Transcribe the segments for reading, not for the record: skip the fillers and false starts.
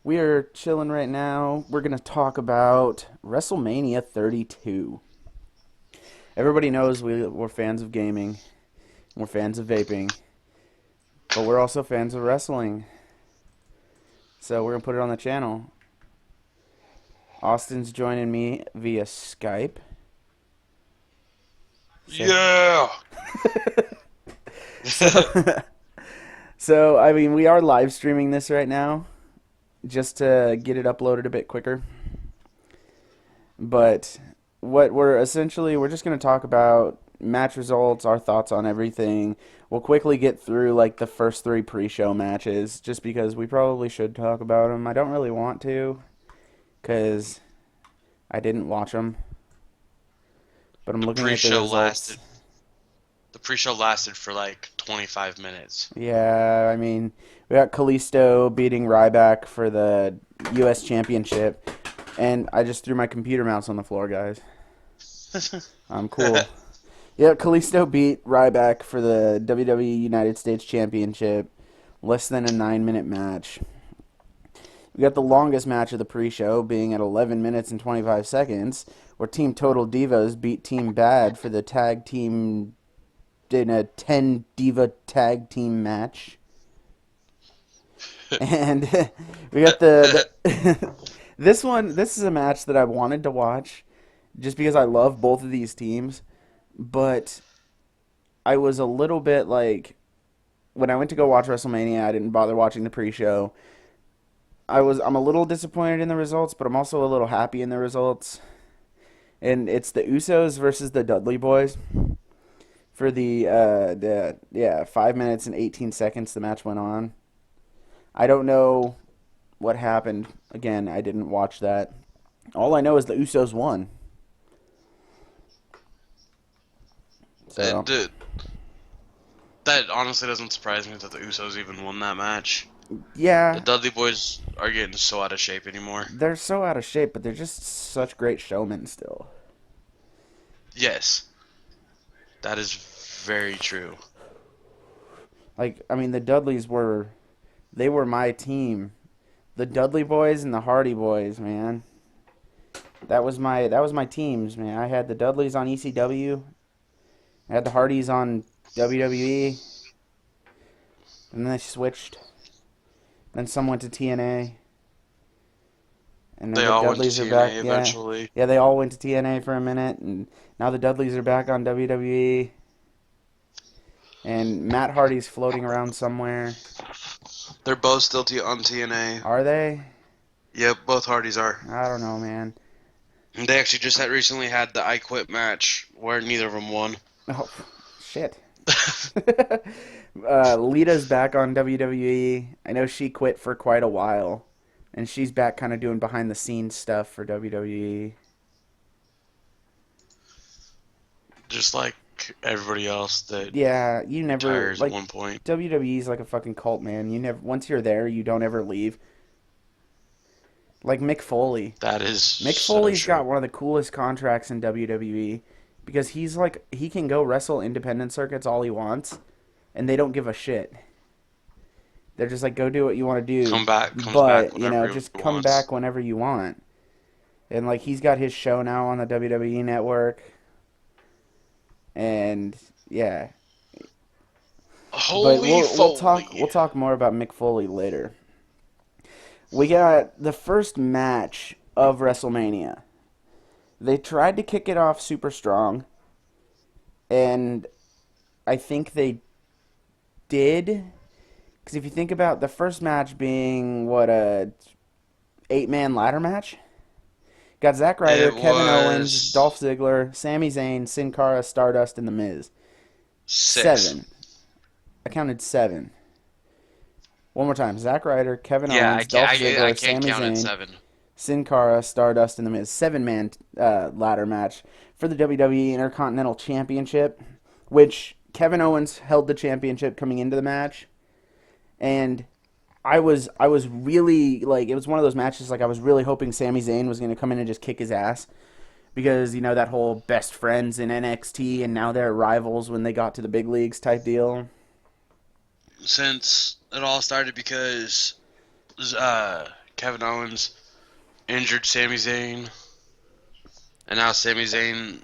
We are chilling right now. We're going to talk about WrestleMania 32. Everybody knows we're fans of gaming, we're fans of vaping, but we're also fans of wrestling. So we're going to put it on the channel. Austin's joining me via Skype. Yeah. So, so I mean, we are live streaming this right now just to get it uploaded a bit quicker. But what we're just going to talk about match results, our thoughts on everything. We'll quickly get through like the first three pre-show matches just because we probably should talk about them. I don't really want to cuz I didn't watch them, but I'm The looking at the pre-show results. lasted. The pre-show lasted for like 25 minutes. Yeah, I mean, we got Kalisto beating Ryback for the US Championship, and I just threw my computer mouse on the floor, guys. I'm cool. Yeah, Kalisto beat Ryback for the WWE United States Championship. Less than a 9-minute match. We got the longest match of the pre-show being at 11 minutes and 25 seconds, where Team Total Divas beat Team Bad for the tag team in a 10 Diva tag team match. And we got the this is a match that I wanted to watch just because I love both of these teams, but I was a little bit like when I went to go watch WrestleMania, I didn't bother watching the pre-show. I'm a little disappointed in the results, but I'm also a little happy in the results. And it's the Usos versus the Dudley Boys for the 5 minutes and 18 seconds the match went on. I don't know what happened. Again, I didn't watch that. All I know is the Usos won. It So, did. That honestly doesn't surprise me that the Usos even won that match. The yeah, Dudley Boys are getting so out of shape anymore. they're so out of shape, but they're just such great showmen still. Yes, that is very true. Like, I mean, the Dudleys were my team. The Dudley Boys and the Hardy Boys, man. That was my teams, man. I had the Dudleys on ECW. I had the Hardys on WWE, and then they switched. Then some went to TNA, and then They the all went to Dudleys are back. TNA Yeah, eventually. yeah, they all went to TNA for a minute, and now the Dudleys are back on WWE. And Matt Hardy's floating around somewhere. They're both still on TNA. Are they? Yep, both Hardys are. I don't know, man. And they actually just had recently had the I Quit match where neither of them won. Oh, shit. Lita's back on WWE. I know she quit for quite a while, and she's back kind of doing behind the scenes stuff for WWE. Just like everybody else that Yeah, you never retires at like one point. WWE's like a fucking cult, man. You never once you're there, you don't ever leave. Like Mick Foley. That is Mick so Foley's true. got one of the coolest contracts in WWE because he can go wrestle independent circuits all he wants, and they don't give a shit. They're just like, go do what you want to do, Comes back but whenever just he come wants. back whenever you want. And like he's got his show now on the WWE network, and yeah. But Holy we'll Foley! talk more about Mick Foley later. We got the first match of WrestleMania. They tried to kick it off super strong, and I think they did. Because if you think about the first match being what a 8-man ladder match, got Zack Ryder, It Kevin Owens, was Dolph Ziggler, Sami Zayn, Sin Cara, Stardust, and The Miz. 6. 7. I counted 7. One more time: Zack Ryder, Kevin Yeah, Owens, Dolph I Ziggler, can't Sami count at Zayn, 7. Sin Cara, Stardust, and The Miz. 7-man ladder match for the WWE Intercontinental Championship, which Kevin Owens held the championship coming into the match, and I was really like, it was one of those matches like I was really hoping Sami Zayn was going to come in and just kick his ass because that whole best friends in NXT and now they're rivals when they got to the big leagues type deal. Since it all started because uh, Kevin Owens injured Sami Zayn, and now Sami Zayn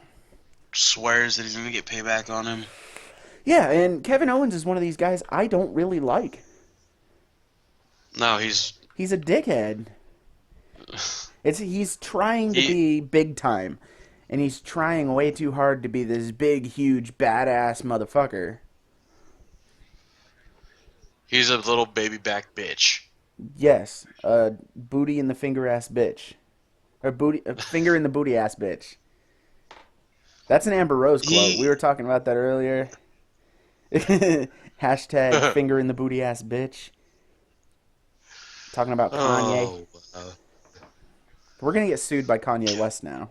swears that he's gonna get payback on him. Yeah, and Kevin Owens is one of these guys I don't really like. No, he's He's a dickhead. He's trying to he be big time, and he's trying way too hard to be this big, huge, badass motherfucker. he's a little baby back bitch. Yes, booty in the finger ass bitch, or booty finger in the booty ass bitch. That's an Amber Rose quote. We He were talking about that earlier. Hashtag finger in the booty ass bitch. Talking about Kanye. oh We're gonna get sued by Kanye West now.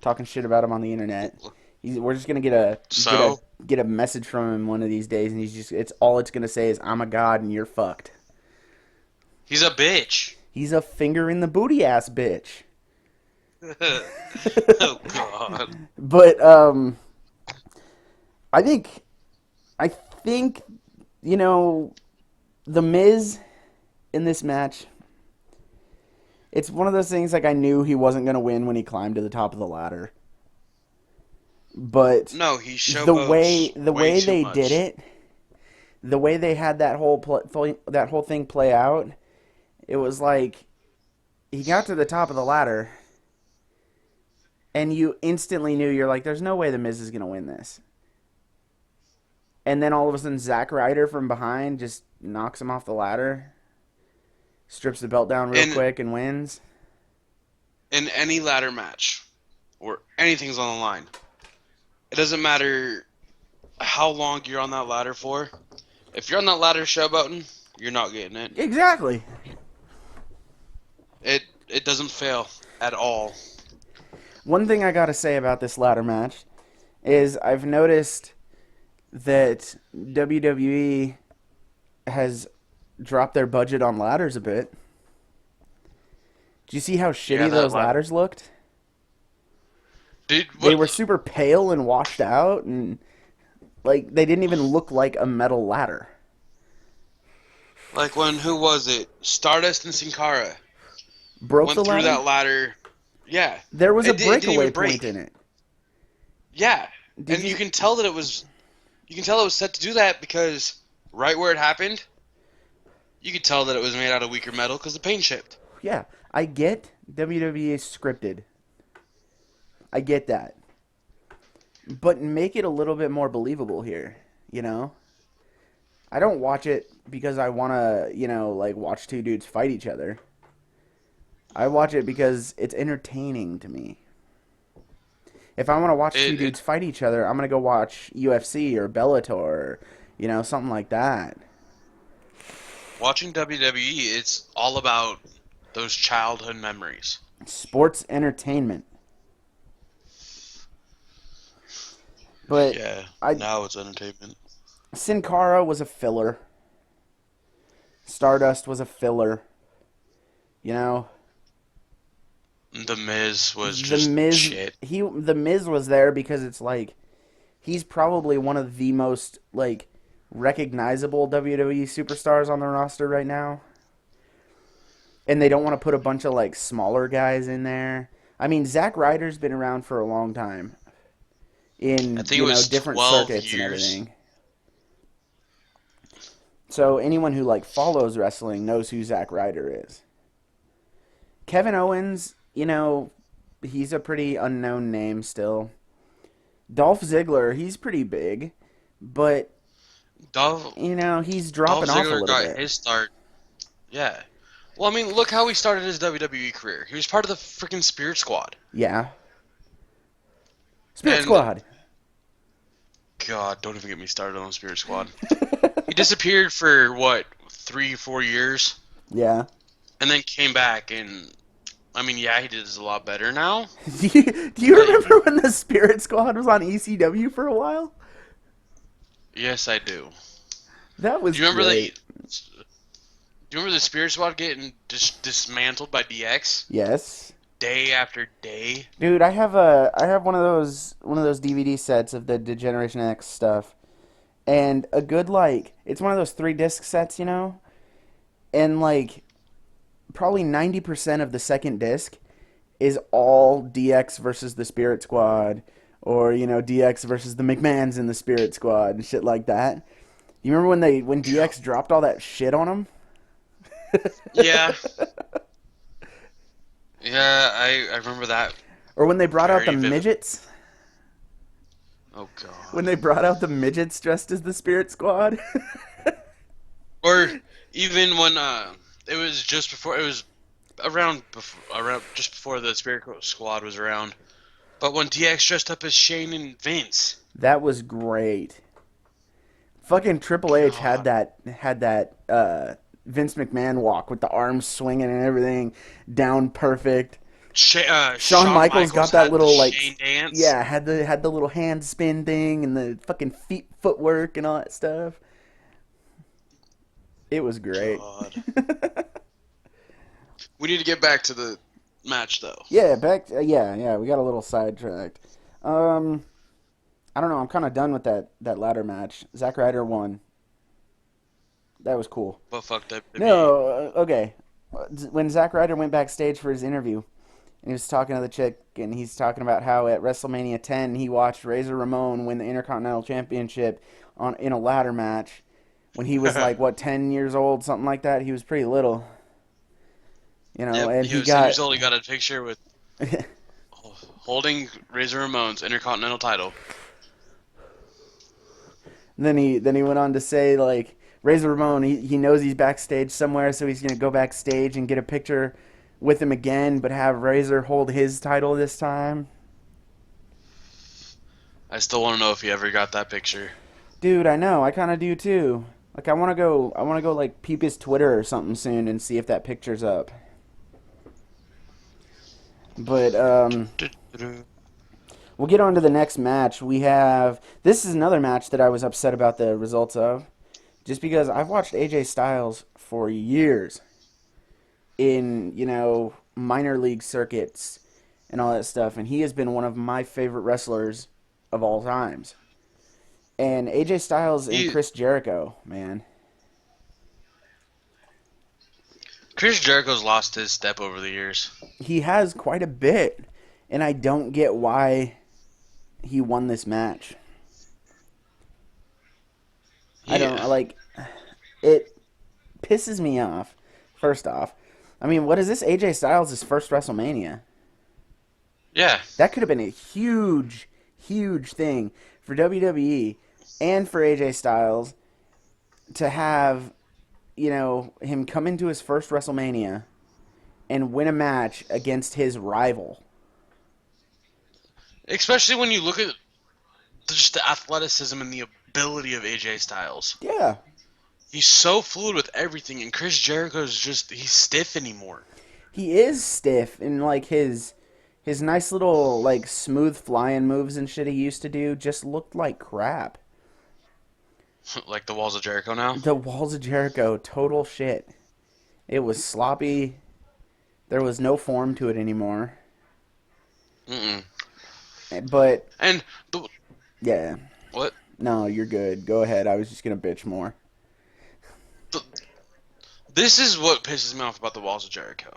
Talking shit about him on the internet. We're just gonna so get a message from him one of these days, and it's gonna say is I'm a god and you're fucked. he's a bitch. He's a finger in the booty ass bitch. Oh God. But I think I think you know the Miz in this match. It's one of those things like I knew he wasn't gonna win when he climbed to the top of the ladder, but No, he showboats the way way too they did much. it, the way they had that whole thing play out, it was like he got to the top of the ladder, and you instantly knew you're like, "There's no way the Miz is gonna win this." And then all of a sudden, Zack Ryder from behind just knocks him off the ladder, strips the belt down real In quick, and wins. in any ladder match, or anything's on the line, it doesn't matter how long you're on that ladder for. If you're on that ladder showboating, you're not getting it. Exactly. It doesn't fail at all. One thing I gotta say about this ladder match is I've noticed that WWE has dropped their budget on ladders a bit. Do you see how Yeah, shitty that those ladder. ladders looked? Dude, They what? were super pale and washed out, and like they didn't even look like a metal ladder. Like when who was it? Stardust and Sin Cara Broke went the through ladder? that ladder. Yeah, There was a it didn't breakaway even point break. in it. Yeah, Did and you? you can tell that it was. You can tell it was set to do that because right where it happened, you could tell that it was made out of weaker metal because the paint chipped. Yeah, I get WWE is scripted. I get that. But make it a little bit more believable here, you know? I don't watch it because I want to, like watch two dudes fight each other. I watch it because it's entertaining to me. If I want to watch two It dudes fight each other, I'm going to go watch UFC or Bellator or, something like that. Watching WWE, it's all about those childhood memories. Sports entertainment. But Yeah, I now it's entertainment. Sin Cara was a filler. Stardust was a filler. You know, The Miz was the just Miz shit. the Miz was there because it's like he's probably one of the most like recognizable WWE superstars on the roster right now. And they don't want to put a bunch of like smaller guys in there. I mean, Zack Ryder's been around for a long time I in, think it was different 12 circuits and years. everything. So anyone who like follows wrestling knows who Zack Ryder is. Kevin Owens, he's a pretty unknown name still. Dolph Ziggler, he's pretty big, but Dolph, he's Dolph dropping off a Ziggler little got bit. his start. Yeah. Well, I mean, look how he started his WWE career. He was part of the freaking Spirit Squad. Yeah. Spirit And, Squad. God, don't even get me started on the Spirit Squad. He disappeared for, what, 3, 4 years? Yeah. And then came back, and, I mean, yeah, he did a lot better now. Do you But, remember when the Spirit Squad was on ECW for a while? yes, I do. That was Do you remember great. Do you remember the Spirit Squad getting dismantled by DX Yes. day after day? Dude, I have one of those DVD sets of the Degeneration X stuff. And a good it's one of those 3-disc sets, and like probably 90% of the second disc is all DX versus the Spirit Squad, or DX versus the McMahons in the Spirit Squad and shit like that. You remember when Yeah. DX dropped all that shit on him? Yeah. Yeah, I remember that Or when they brought out the very vivid. midgets? Oh When God. they brought out the midgets dressed as the Spirit Squad? Or even when it was around just before the Spirit Squad was around. But when DX dressed up as Shane and Vince. That was great. Fucking Triple H God. had that Vince McMahon walk with the arms swinging and everything down perfect. Shawn Shawn Michaels Michaels got that had the little like Shane dance. yeah, had the little hand spin thing and the fucking feet footwork and all that stuff. It was great. God. We need to get back to the match though. Yeah, yeah, we got a little sidetracked. Um I don't know, I'm kind of done with that ladder match. Zack Ryder won. That was cool. But fuck WWE. No, okay. When Zack Ryder went backstage for his interview, and he was talking to the chick, and he's talking about how at WrestleMania 10 he watched Razor Ramon win the Intercontinental Championship in a ladder match when he was like what 10 years old, something like that. He was pretty little, Yep, and he he was 10 got years old. He got a picture with holding Razor Ramon's Intercontinental title. then he went on to say like Razor Ramon he knows he's backstage somewhere, so he's gonna go backstage and get a picture with him again, but have Razor hold his title this time. I still want to know if he ever got that picture. Dude, I know. I kind of do too. Like I want to go. I want to go like peep his Twitter or something soon and see if that picture's up. But we'll get on to the next match. We have this is another match that I was upset about the results of, just because I've watched AJ Styles for years in minor league circuits and all that stuff, and he has been one of my favorite wrestlers of all times. And AJ Styles and He, Chris Jericho, man. Chris Jericho's lost his step over the years. He has quite a bit, and I don't get why he won this match. I He, don't like it pisses me off. First off, I mean, what is this? AJ Styles' first WrestleMania. yeah. That could have been a huge, huge thing for WWE and for AJ Styles to have, him come into his first WrestleMania and win a match against his rival. Especially when you look at just the athleticism and the ability of AJ Styles. Yeah, He's so fluid with everything, and Chris Jericho's he's stiff anymore. he is stiff and like his nice little like smooth flying moves and shit he used to do just looked like crap. Like the walls of Jericho now. The Walls of Jericho, total shit. It was sloppy. There was no form to it anymore. Mm-mm. But And the yeah, what? no, you're good. Go ahead. I was just gonna bitch more. The, this is what pisses me off about the walls of Jericho.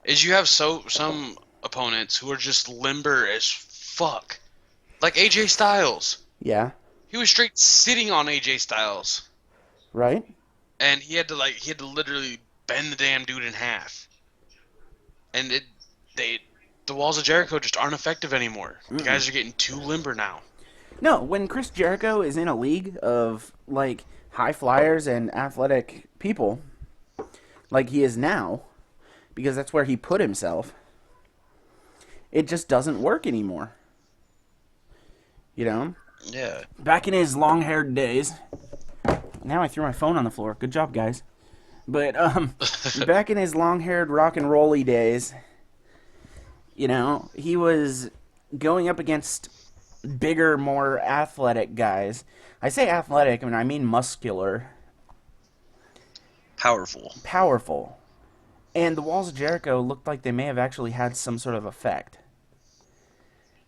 Is you have some opponents who are just limber as fuck. Like AJ Styles. Yeah, He was straight sitting on AJ Styles. right. And he had to literally bend the damn dude in half. And the walls of Jericho just aren't effective anymore. The Mm-mm. guys are getting too limber now. No, when Chris Jericho is in a league of like high flyers and athletic people, like he is now, because that's where he put himself, it just doesn't work anymore. You know? Yeah. Back in his long haired days. Now I threw my phone on the floor. Good job, guys. But back in his long haired rock and rolly days, he was going up against bigger, more athletic guys. I say athletic, I mean muscular, Powerful. powerful. And the Walls of Jericho looked like they may have actually had some sort of effect.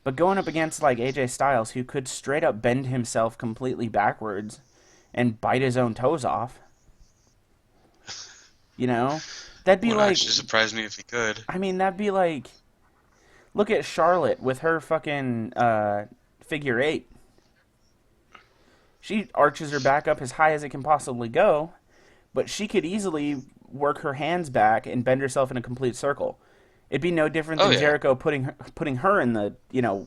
But going up against like AJ Styles, who could straight up bend himself completely backwards and bite his own toes off. You know, that'd be Wouldn't like, actually surprise me if he could. I mean, that'd be like, look at Charlotte with her fucking figure eight. She arches her back up as high as it can possibly go, but she could easily work her hands back and bend herself in a complete circle. It'd be no different Oh than yeah. Jericho putting her in the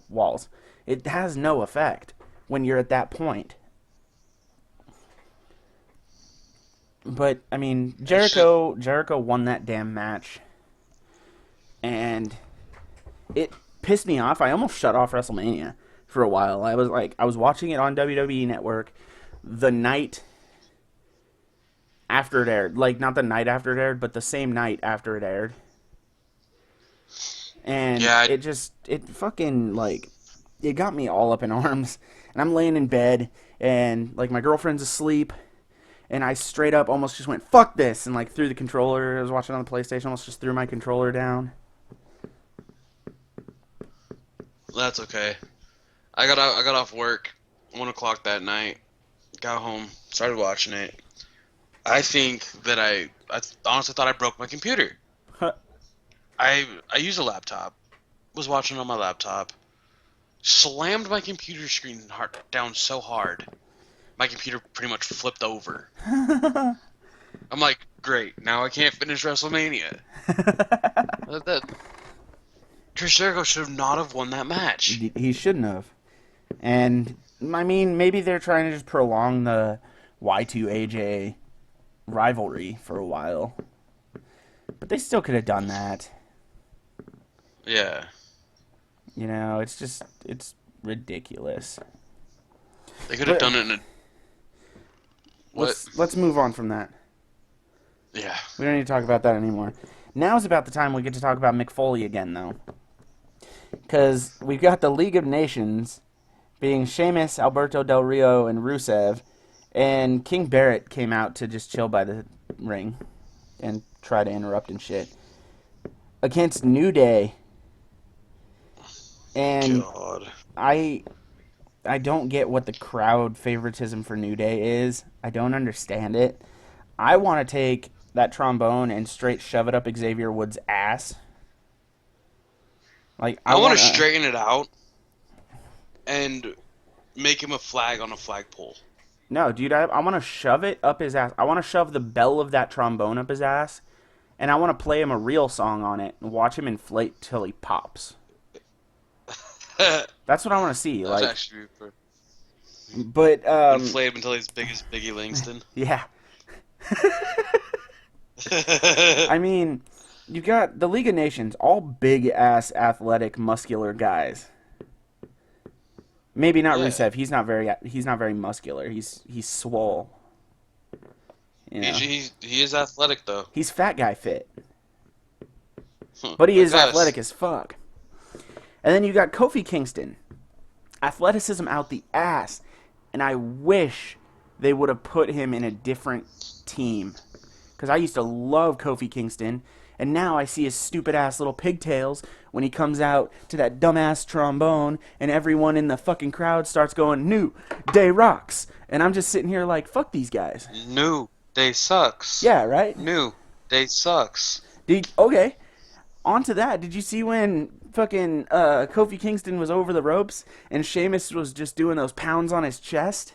walls. It has no effect when you're at that point. But I mean, He should. Jericho won that damn match, and it pissed me off. I almost shut off WrestleMania for a while. I was watching it on WWE Network the night after it aired. Like, not the night after it aired, but the same night after it aired. And Yeah. it fucking, like, it got me all up in arms. And I'm laying in bed, and, like, my girlfriend's asleep, and I straight up almost just went, fuck this, and, like, threw the controller. I was watching on the PlayStation, almost just threw my controller down. That's okay. I got off work 1 o'clock that night. Got home, started watching it. I think that I honestly thought I broke my computer. I use a laptop. Was watching on my laptop. Slammed my computer screen down so hard. My computer pretty much flipped over. I'm like, great. Now I can't finish WrestleMania. That Chris Jericho should not have won that match. He shouldn't have. And I mean, maybe they're trying to just prolong the Y2AJ rivalry for a while. But they still could have done that. Yeah. It's ridiculous. They could have But done it in a what? let's move on from that. Yeah. We don't need to talk about that anymore. Now's about the time we get to talk about Mick Foley again, though. Because we've got the League of Nations being Sheamus, Alberto Del Rio, and Rusev. And King Barrett came out to just chill by the ring and try to interrupt and shit. Against New Day. And God. I don't get what the crowd favoritism for New Day is. I don't understand it. I want to take that trombone and straight shove it up Xavier Woods' ass. Like, I I want want to to. straighten it out and make him a flag on a flagpole. No, dude, I want to shove it up his ass. I want to shove the bell of that trombone up his ass, and I want to play him a real song on it and watch him inflate till he pops. That's That's what I want to see. Like, actually but inflate him until he's big as Biggie Langston. yeah. I mean, you got the League of Nations, all big ass, athletic, muscular guys. Maybe not Yeah. Rusev. He's not very muscular. He's swole. You know, He is athletic though. he's fat guy fit, but he Like is us. athletic as fuck. And then you got Kofi Kingston, athleticism out the ass, and I wish they would have put him in a different team because I used to love Kofi Kingston, and now I see his stupid ass little pigtails when he comes out to that dumbass trombone, and everyone in the fucking crowd starts going, "New Day rocks," and I'm just sitting here like, "Fuck these guys." New Day sucks. Yeah, right. New Day sucks. Okay. On to that. Did you see when fucking Kofi Kingston was over the ropes and Sheamus was just doing those pounds on his chest?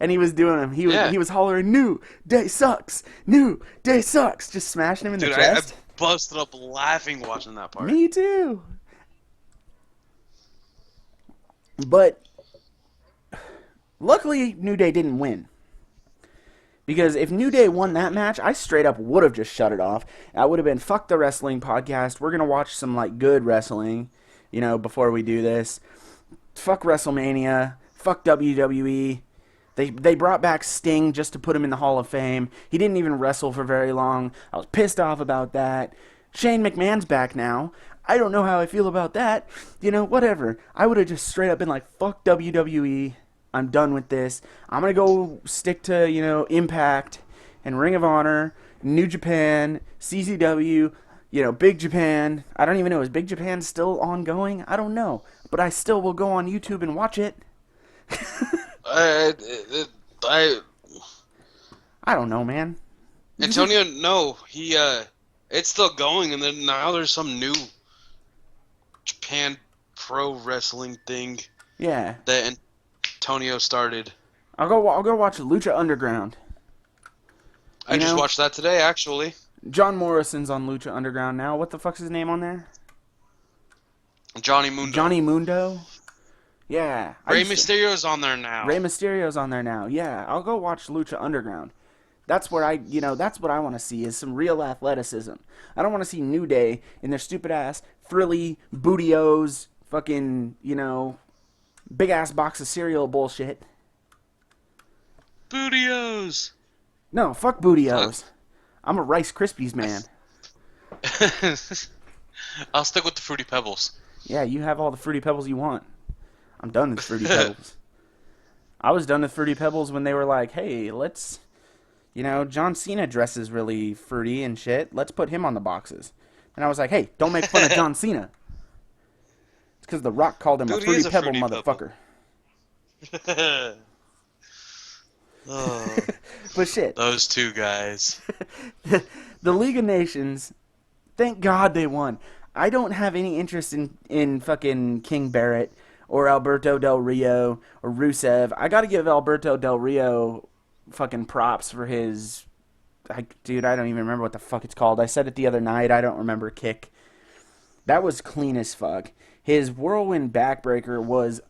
And he was doing them. Yeah. He was hollering, "New Day sucks! New Day sucks!" Just smashing him in Dude, the I chest. busted up laughing watching that part. Me too. But luckily, New Day didn't win. Because if New Day won that match, I straight up would have just shut it off. I would have been, fuck the wrestling podcast. We're going to watch some, like, good wrestling, before we do this. Fuck WrestleMania. Fuck WWE. They brought back Sting just to put him in the Hall of Fame. He didn't even wrestle for very long. I was pissed off about that. Shane McMahon's back now. I don't know how I feel about that. Whatever. I would have just straight up been like, fuck WWE. I'm done with this. I'm going to go stick to, Impact and Ring of Honor, New Japan, CZW, Big Japan. I don't even know. Is Big Japan still ongoing? I don't know. But I still will go on YouTube and watch it. I, I I don't know, man. Antonio, no, it's still going, and then now there's some new Japan Pro Wrestling thing Yeah. that Antonio started. I'll go watch Lucha Underground. I You just know, watched that today, actually. John Morrison's on Lucha Underground now. What the fuck's his name on there? Johnny Mundo. Johnny Mundo. Yeah, Rey Mysterio's on there Rey now. Mysterio's on there now. Yeah, I'll go watch Lucha Underground. That's where that's what I want to see is some real athleticism. I don't want to see New Day in their stupid ass, frilly, bootios, fucking, big ass box of cereal bullshit. Bootios. No, fuck Fuck. bootios. I'm a Rice Krispies man. I'll stick with the Fruity Pebbles. Yeah, you have all the Fruity Pebbles you want. I'm done with Fruity Pebbles. I was done with Fruity Pebbles when they were like, hey, let's, John Cena dresses really fruity and shit. Let's put him on the boxes. And I was like, hey, don't make fun of John Cena. It's because The Rock called him a Booty Fruity is a Pebble Fruity Pebble. motherfucker. Oh, But shit, those two guys. the League of Nations, thank God they won. I don't have any interest in fucking King Barrett or Alberto Del Rio or Rusev. I gotta give Alberto Del Rio fucking props for his... dude, I don't even remember what the fuck it's called. I said it the other night. I don't remember kick. That was clean as fuck. His whirlwind backbreaker was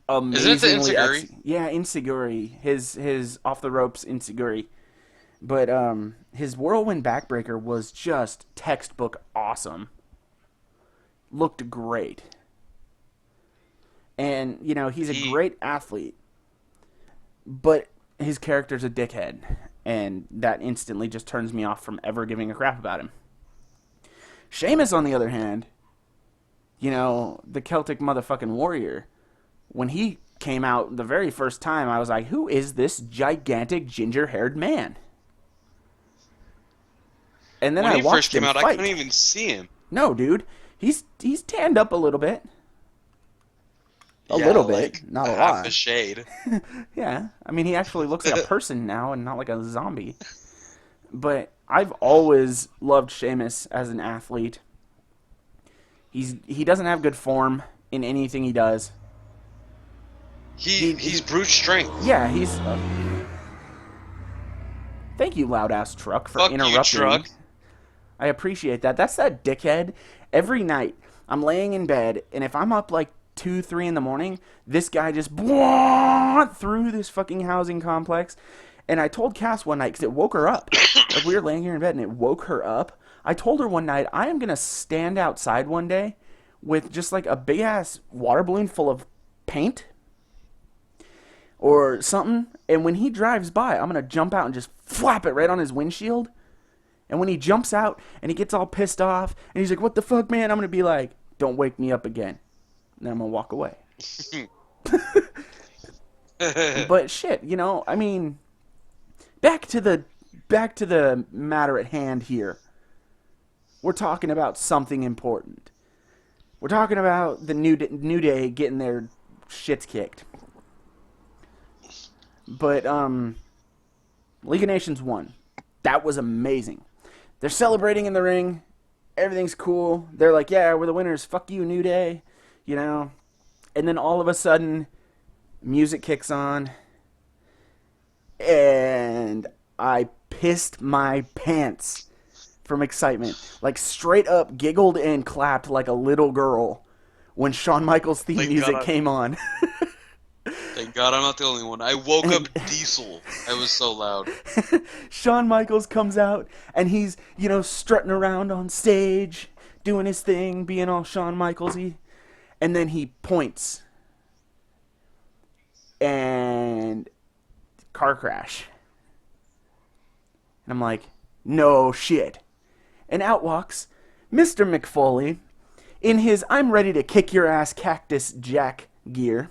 amazingly... Isn't it the Insiguri? Yeah, Insiguri. His off the ropes Insiguri. But his whirlwind backbreaker was just textbook awesome. Looked great. And, he's a great athlete. But his character's a dickhead. And that instantly just turns me off from ever giving a crap about him. Sheamus, on the other hand, the Celtic motherfucking warrior, when he came out the very first time, I was like, who is this gigantic ginger-haired man? And then When I he watched first came him out, fight. I couldn't even see him. No, dude. He's tanned up a little bit. A Yeah, little like bit, not a half lot. a shade. Yeah. I mean, he actually looks like a person now and not like a zombie. But I've always loved Sheamus as an athlete. He doesn't have good form in anything he does. He's brute strength. Yeah, he's... Thank you, loud-ass truck, for Fuck interrupting. you, truck. I appreciate that. That's that dickhead. Every night, I'm laying in bed, and if I'm up like 2, 3 in the morning, this guy just through this fucking housing complex. And I told Cass one night, because it woke her up. Like, we were laying here in bed, and it woke her up. I told her one night, I am going to stand outside one day with just like a big-ass water balloon full of paint or something, and when he drives by, I'm going to jump out and just flap it right on his windshield. And when he jumps out and he gets all pissed off and he's like, what the fuck, man? I'm going to be like, don't wake me up again. And then I'm going to walk away. But shit, I mean, back to the matter at hand here. We're talking about something important. We're talking about the New Day getting their shits kicked. But League of Nations won. That was amazing. They're celebrating in the ring. Everything's cool. They're like, yeah, we're the winners. Fuck you, New Day. And then all of a sudden, music kicks on. And I pissed my pants from excitement. Like, straight up giggled and clapped like a little girl when Shawn Michaels' theme music came on. Thank God I'm not the only one. I woke up Diesel. I was so loud. Shawn Michaels comes out, and he's, strutting around on stage, doing his thing, being all Shawn Michaels-y. And then he points. And car crash. And I'm like, no shit. And out walks Mr. McFoley in his I'm ready to kick your ass Cactus Jack gear.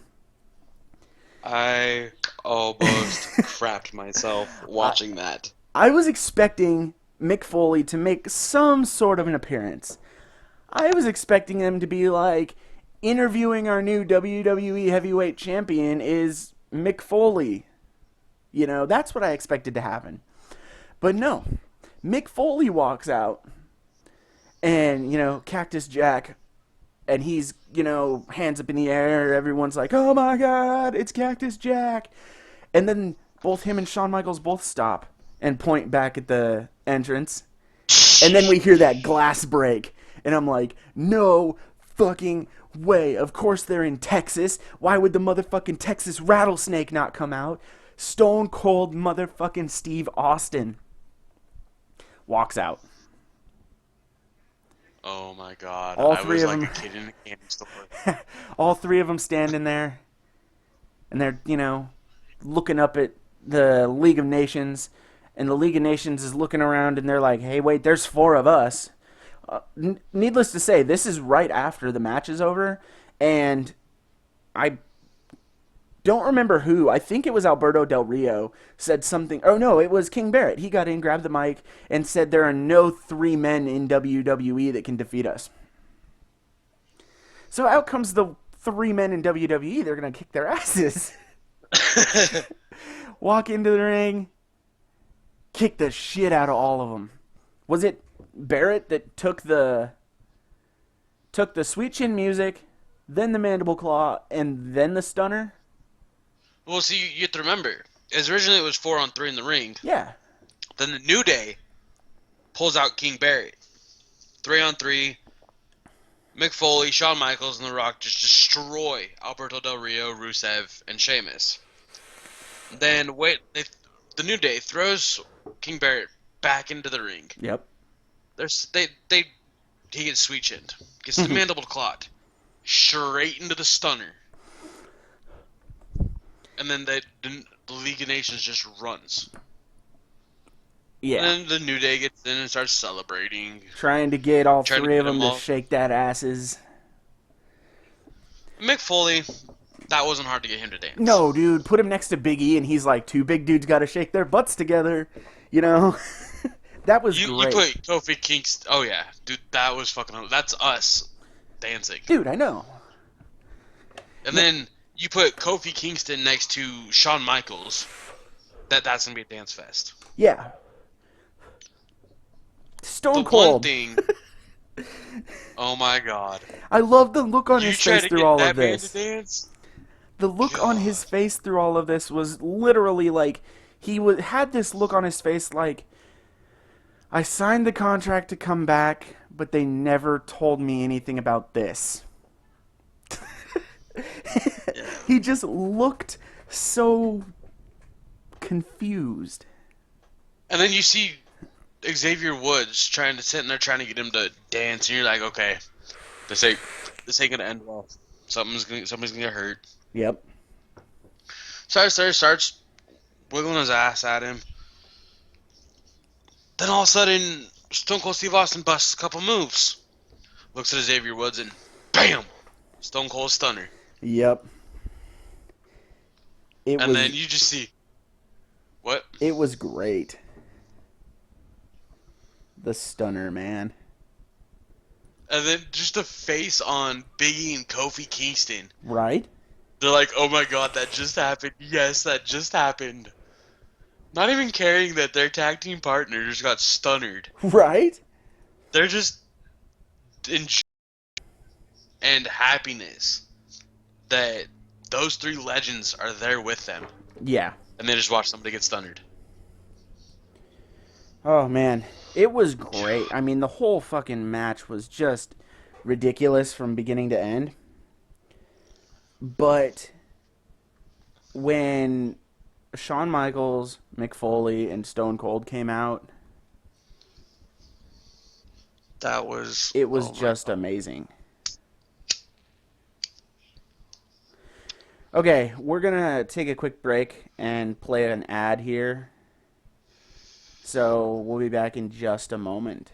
I almost crapped myself watching that. I was expecting Mick Foley to make some sort of an appearance. I was expecting him to be like, interviewing our new WWE Heavyweight Champion is Mick Foley. That's what I expected to happen. But no. Mick Foley walks out, and Cactus Jack, and he's hands up in the air. Everyone's like, "Oh my God, it's Cactus Jack!" And then both him and Shawn Michaels both stop and point back at the entrance, and then we hear that glass break, and I'm like, "No fucking way! Of course they're in Texas. Why would the motherfucking Texas rattlesnake not come out?" Stone Cold motherfucking Steve Austin walks out. Oh my god, All I three was of like a them, kid in a candy store. all three of them standing there, and they're looking up at the League of Nations, and the League of Nations is looking around, and they're like, "Hey, wait, there's four of us." Needless to say, this is right after the match is over, and I don't remember who. I think it was Alberto Del Rio said something. Oh no, it was King Barrett. He got in, grabbed the mic, and said, "There are no three men in WWE that can defeat us." So out comes the three men in WWE. They're gonna kick their asses. Walk into the ring, kick the shit out of all of them. Was it Barrett that took the sweet chin music, then the mandible claw, and then the stunner? Well, see, you have to remember, as originally it was 4-on-3 in the ring. Yeah. Then the New Day pulls out King Barrett. 3-on-3. Mick Foley, Shawn Michaels, and The Rock just destroy Alberto Del Rio, Rusev, and Sheamus. Then the New Day throws King Barrett back into the ring. Yep. He gets sweet chinned, gets the mandible clawed, straight into the stunner, and then the League of Nations just runs. Yeah. And then the New Day gets in and starts celebrating, Trying to get all trying to three get of them them to all. shake that asses. Mick Foley, that wasn't hard to get him to dance. No, dude, put him next to Big E, and he's like, two big dudes got to shake their butts together. You know, that was You great, put Kofi Kingston. Oh yeah, dude, that was fucking. That's us dancing. dude. I know. And No, then you put Kofi Kingston next to Shawn Michaels. That's gonna be a dance fest. yeah, The Stone one Cold. thing. Oh my god. I love the look on You his try face to through get all of that man to this. dance? The look on his God. face through all of this was literally like had this look on his face like, I signed the contract to come back, but they never told me anything about this. Yeah. He just looked so confused. And then you see Xavier Woods sitting there trying to get him to dance, and you're like, okay, this ain't this ain't gonna end well. Somebody's gonna get hurt. Yep. Starts wiggling his ass at him. Then all of a sudden, Stone Cold Steve Austin busts a couple moves. Looks at Xavier Woods and BAM! Stone Cold Stunner. Yep. It And was then you just see what? it was great. The stunner, man. And then just the face on Biggie and Kofi Kingston. Right? They're like, oh my god, that just happened. Yes, that just happened. Not even caring that their tag team partner just got stunnered. Right? They're just in and happiness that those three legends are there with them. Yeah. And they just watch somebody get stunnered. Oh man, it was great. I mean, the whole fucking match was just ridiculous from beginning to end. But when Shawn Michaels, Mick Foley, and Stone Cold came out, That was, it was oh my just god. amazing. Okay, we're gonna take a quick break and play an ad here. So we'll be back in just a moment.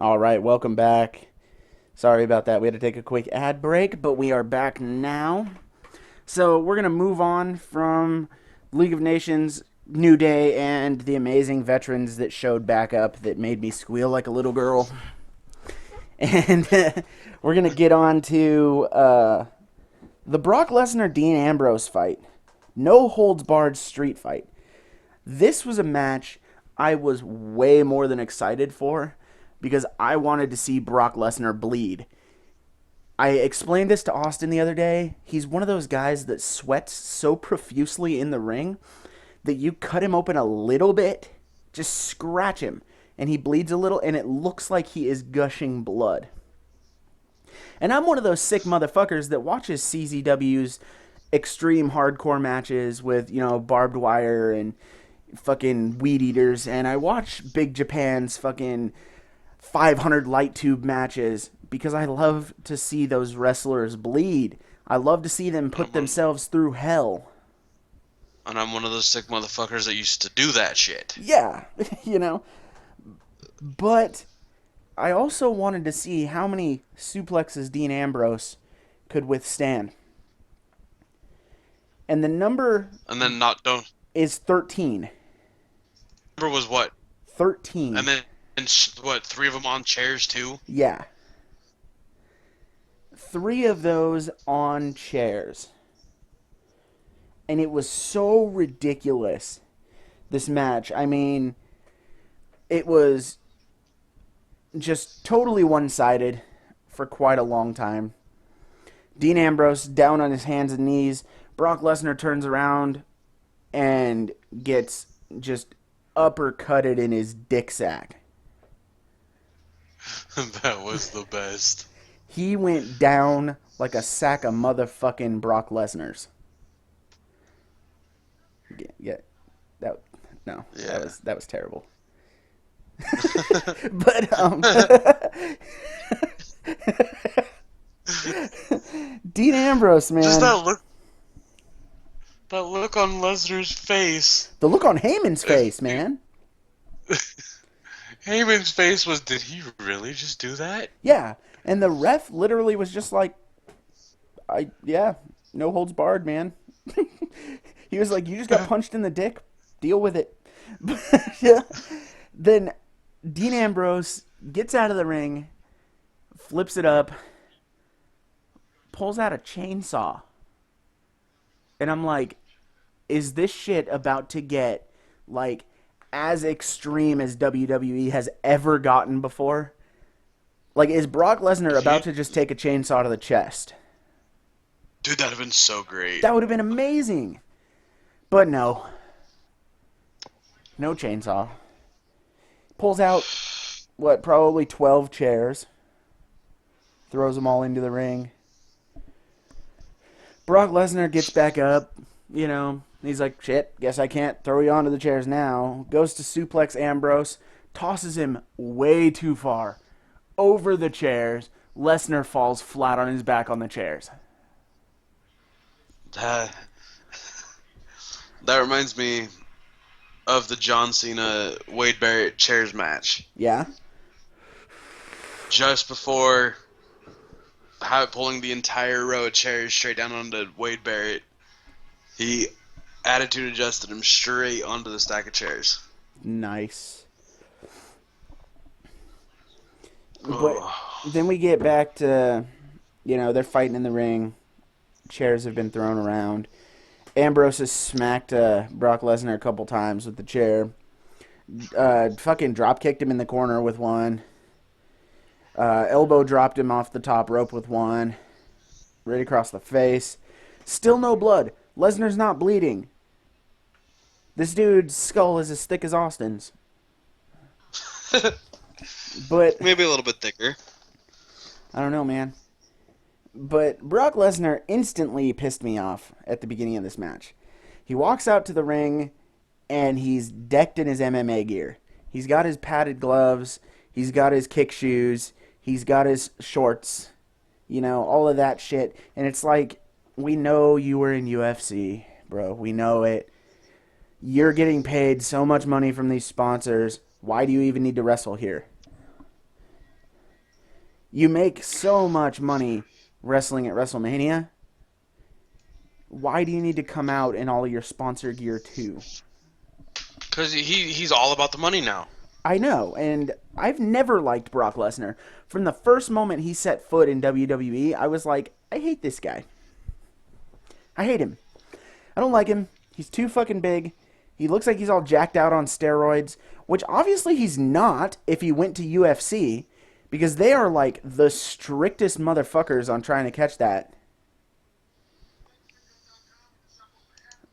All right, welcome back. Sorry about that. We had to take a quick ad break, but we are back now. So we're going to move on from League of Nations, New Day, and the amazing veterans that showed back up that made me squeal like a little girl. And we're going to get on to the Brock Lesnar Dean Ambrose fight. No holds barred street fight. This was a match I was way more than excited for because I wanted to see Brock Lesnar bleed. I explained this to Austin the other day. He's one of those guys that sweats so profusely in the ring that you cut him open a little bit, just scratch him, and he bleeds a little, and it looks like he is gushing blood. And I'm one of those sick motherfuckers that watches CZW's extreme hardcore matches with, barbed wire and fucking weed eaters, and I watch Big Japan's fucking 500 light tube matches because I love to see those wrestlers bleed. I love to see them put themselves through hell. And I'm one of those sick motherfuckers that used to do that shit. Yeah, But I also wanted to see how many suplexes Dean Ambrose could withstand. And the number And then not don't. is 13. Number was what? 13. And then what? 3 of them on chairs too. Yeah. 3 of those on chairs. And it was so ridiculous, this match. I mean, it was just totally one-sided for quite a long time. Dean Ambrose down on his hands and knees. Brock Lesnar turns around and gets just uppercutted in his dick sack. That was the best. He went down like a sack of motherfucking Brock Lesnar's. Yeah, that no, Yeah. that was terrible. But Dean Ambrose, man, Just that look on Lesnar's face. the look on Heyman's face, man. Heyman's face was, did he really just do that? Yeah, and the ref literally was just like, no holds barred, man. He was like, you just got punched in the dick. Deal with it. Yeah. Then Dean Ambrose gets out of the ring, flips it up, pulls out a chainsaw. And I'm like, is this shit about to get, like, as extreme as WWE has ever gotten before? Like, is Brock Lesnar about to just take a chainsaw to the chest? Dude, that'd have been so great. That would have been amazing. But no. No chainsaw. Pulls out, probably 12 chairs. Throws them all into the ring. Brock Lesnar gets back up. He's like, shit, guess I can't throw you onto the chairs now. Goes to suplex Ambrose. Tosses him way too far. Over the chairs. Lesnar falls flat on his back on the chairs. That reminds me of the John Cena Wade Barrett chairs match. Yeah? Just before pulling the entire row of chairs straight down onto Wade Barrett, he attitude adjusted him straight onto the stack of chairs. Nice. But then we get back to, they're fighting in the ring. Chairs have been thrown around. Ambrose has smacked Brock Lesnar a couple times with the chair. Fucking drop kicked him in the corner with one. Elbow dropped him off the top rope with one. Right across the face. Still no blood. Lesnar's not bleeding. This dude's skull is as thick as Austin's. But maybe a little bit thicker. I don't know, man. But Brock Lesnar instantly pissed me off at the beginning of this match. He walks out to the ring, and he's decked in his MMA gear. He's got his padded gloves. He's got his kick shoes. He's got his shorts. All of that shit. And it's like, we know you were in UFC, bro. We know it. You're getting paid so much money from these sponsors. Why do you even need to wrestle here? You make so much money wrestling at WrestleMania. Why do you need to come out in all of your sponsor gear too? Because he's all about the money now. I know, and I've never liked Brock Lesnar. From the first moment he set foot in WWE, I was like, I hate this guy. I hate him. I don't like him. He's too fucking big. He looks like he's all jacked out on steroids, which obviously he's not if he went to UFC, because they are like the strictest motherfuckers on trying to catch that.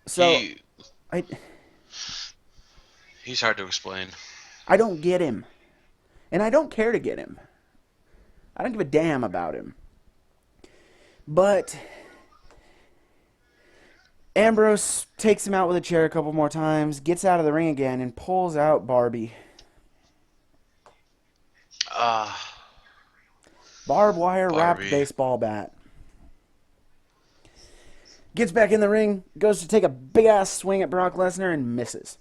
So He I he's hard to explain. I don't get him. And I don't care to get him. I don't give a damn about him. But Ambrose takes him out with a chair a couple more times, gets out of the ring again, and pulls out Barbie. Ah, Barbed wire wrapped Barbie. baseball bat. Gets back in the ring, goes to take a big ass swing at Brock Lesnar, and misses.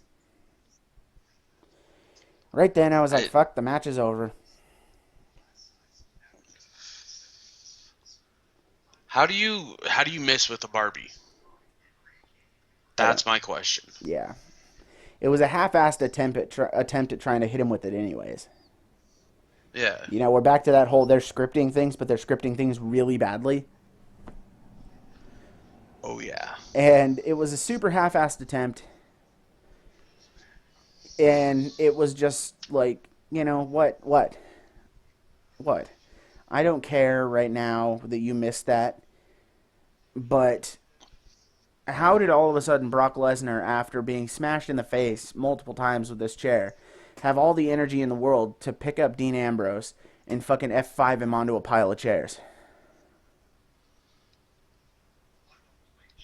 Right then, I was like, I, fuck, the match is over. how do you miss with the Barbie? I don't. That's my question. Yeah. It was a half-assed attempt at trying to hit him with it, anyways. Yeah. You know, we're back to that whole they're scripting things, but they're scripting things really badly. Oh yeah. And it was a super half-assed attempt. And it was just like, what? I don't care right now that you missed that. But how did all of a sudden Brock Lesnar, after being smashed in the face multiple times with this chair, have all the energy in the world to pick up Dean Ambrose and fucking F5 him onto a pile of chairs?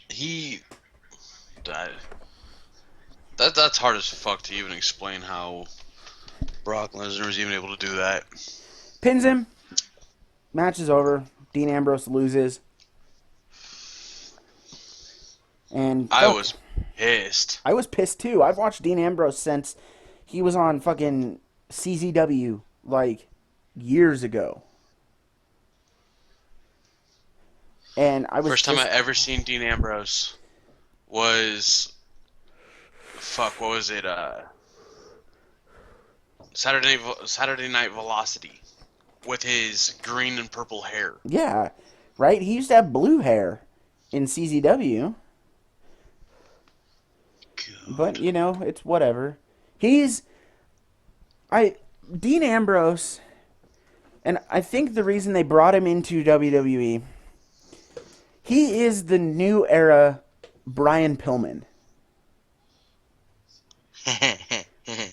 He that, that's hard as fuck to even explain how Brock Lesnar was even able to do that. Pins him. Match is over. Dean Ambrose loses. And I fuck, was pissed. I was pissed too. I've watched Dean Ambrose since he was on fucking CZW like years ago. And I was First time I just ever seen Dean Ambrose was fuck. What was it? Saturday Night Velocity with his green and purple hair. yeah, right? He used to have blue hair in CZW, but God. it's whatever. He's I Dean Ambrose, and I think the reason they brought him into WWE, he is the new era Brian Pillman.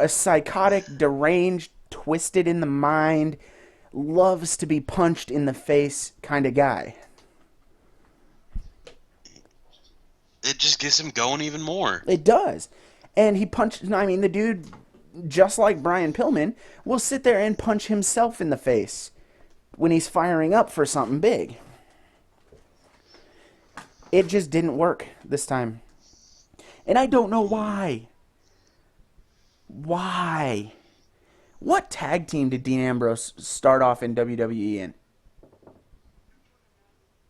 A psychotic, deranged, twisted in the mind, loves to be punched in the face kind of guy. It just gets him going even more. It does. And he punched, I mean, the dude, just like Brian Pillman, will sit there and punch himself in the face when he's firing up for something big. It just didn't work this time. And I don't know why. Why? What tag team did Dean Ambrose start off in WWE in?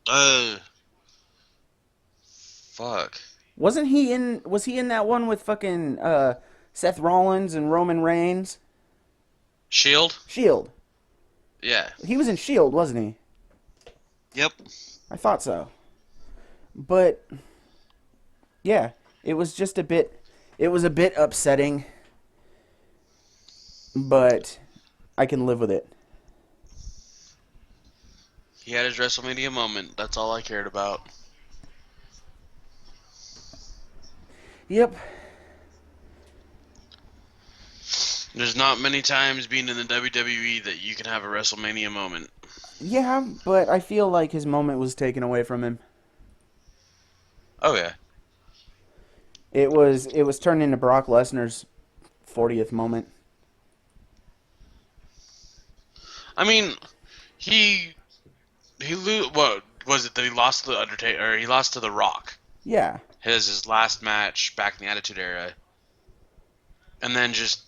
Uh, Fuck. Was he in that one with fucking Seth Rollins and Roman Reigns? Shield? Shield. Yeah. He was in Shield, wasn't he? Yep. I thought so. But yeah, it was just a bit upsetting, but I can live with it. He had his WrestleMania moment. That's all I cared about. Yep. There's not many times being in the WWE that you can have a WrestleMania moment. Yeah, but I feel like his moment was taken away from him. Oh yeah. It was turned into Brock Lesnar's 40th moment. I mean, what was it that he lost to the Undertaker, or he lost to the Rock? Yeah. His last match back in the Attitude Era, and then just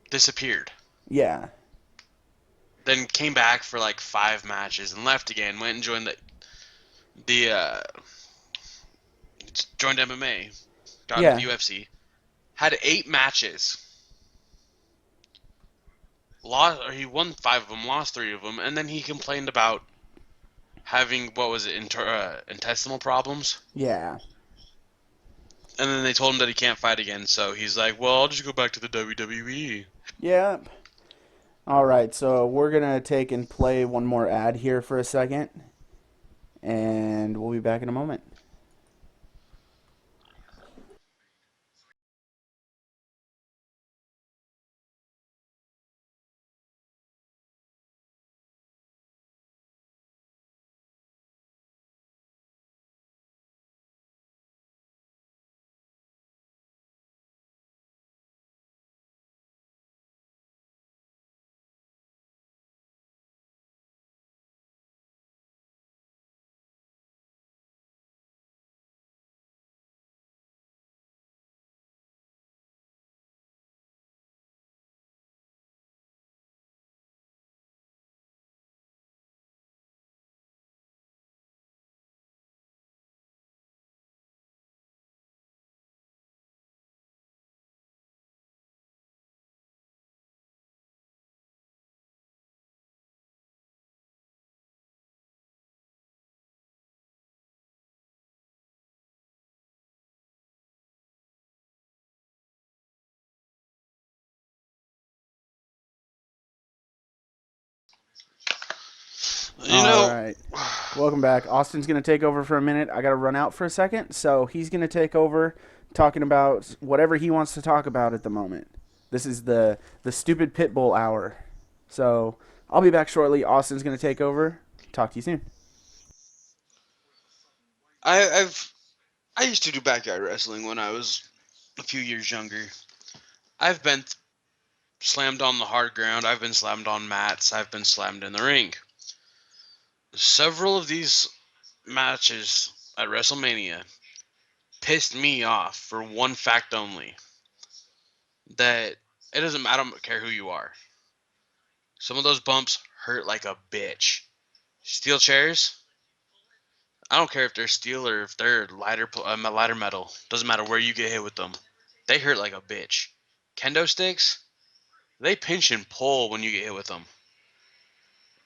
disappeared. Yeah. then came back for like 5 matches and left again. Went and joined the joined MMA, got into the Yeah, UFC. Had 8 matches. Lost, or he won 5 of them, lost 3 of them, and then he complained about having what was it, intestinal problems. yeah, And then they told him that he can't fight again, so he's like, "Well, I'll just go back to the WWE." yeah. All right, so we're gonna take and play one more ad here for a second, and we'll be back in a moment. You All know, right. Welcome back. Austin's going to take over for a minute. I got to run out for a second, so he's going to take over talking about whatever he wants to talk about at the moment. This is the stupid pit bull hour. So, I'll be back shortly. Austin's going to take over. Talk to you soon. I've I used to do backyard wrestling when I was a few years younger. I've been slammed on the hard ground. I've been slammed on mats. I've been slammed in the ring. Several of these matches at WrestleMania pissed me off for one fact only: that it doesn't matter. I don't care who you are. Some of those bumps hurt like a bitch. Steel chairs, I don't care if they're steel or if they're lighter metal. Doesn't matter where you get hit with them. They hurt like a bitch. Kendo sticks, they pinch and pull when you get hit with them.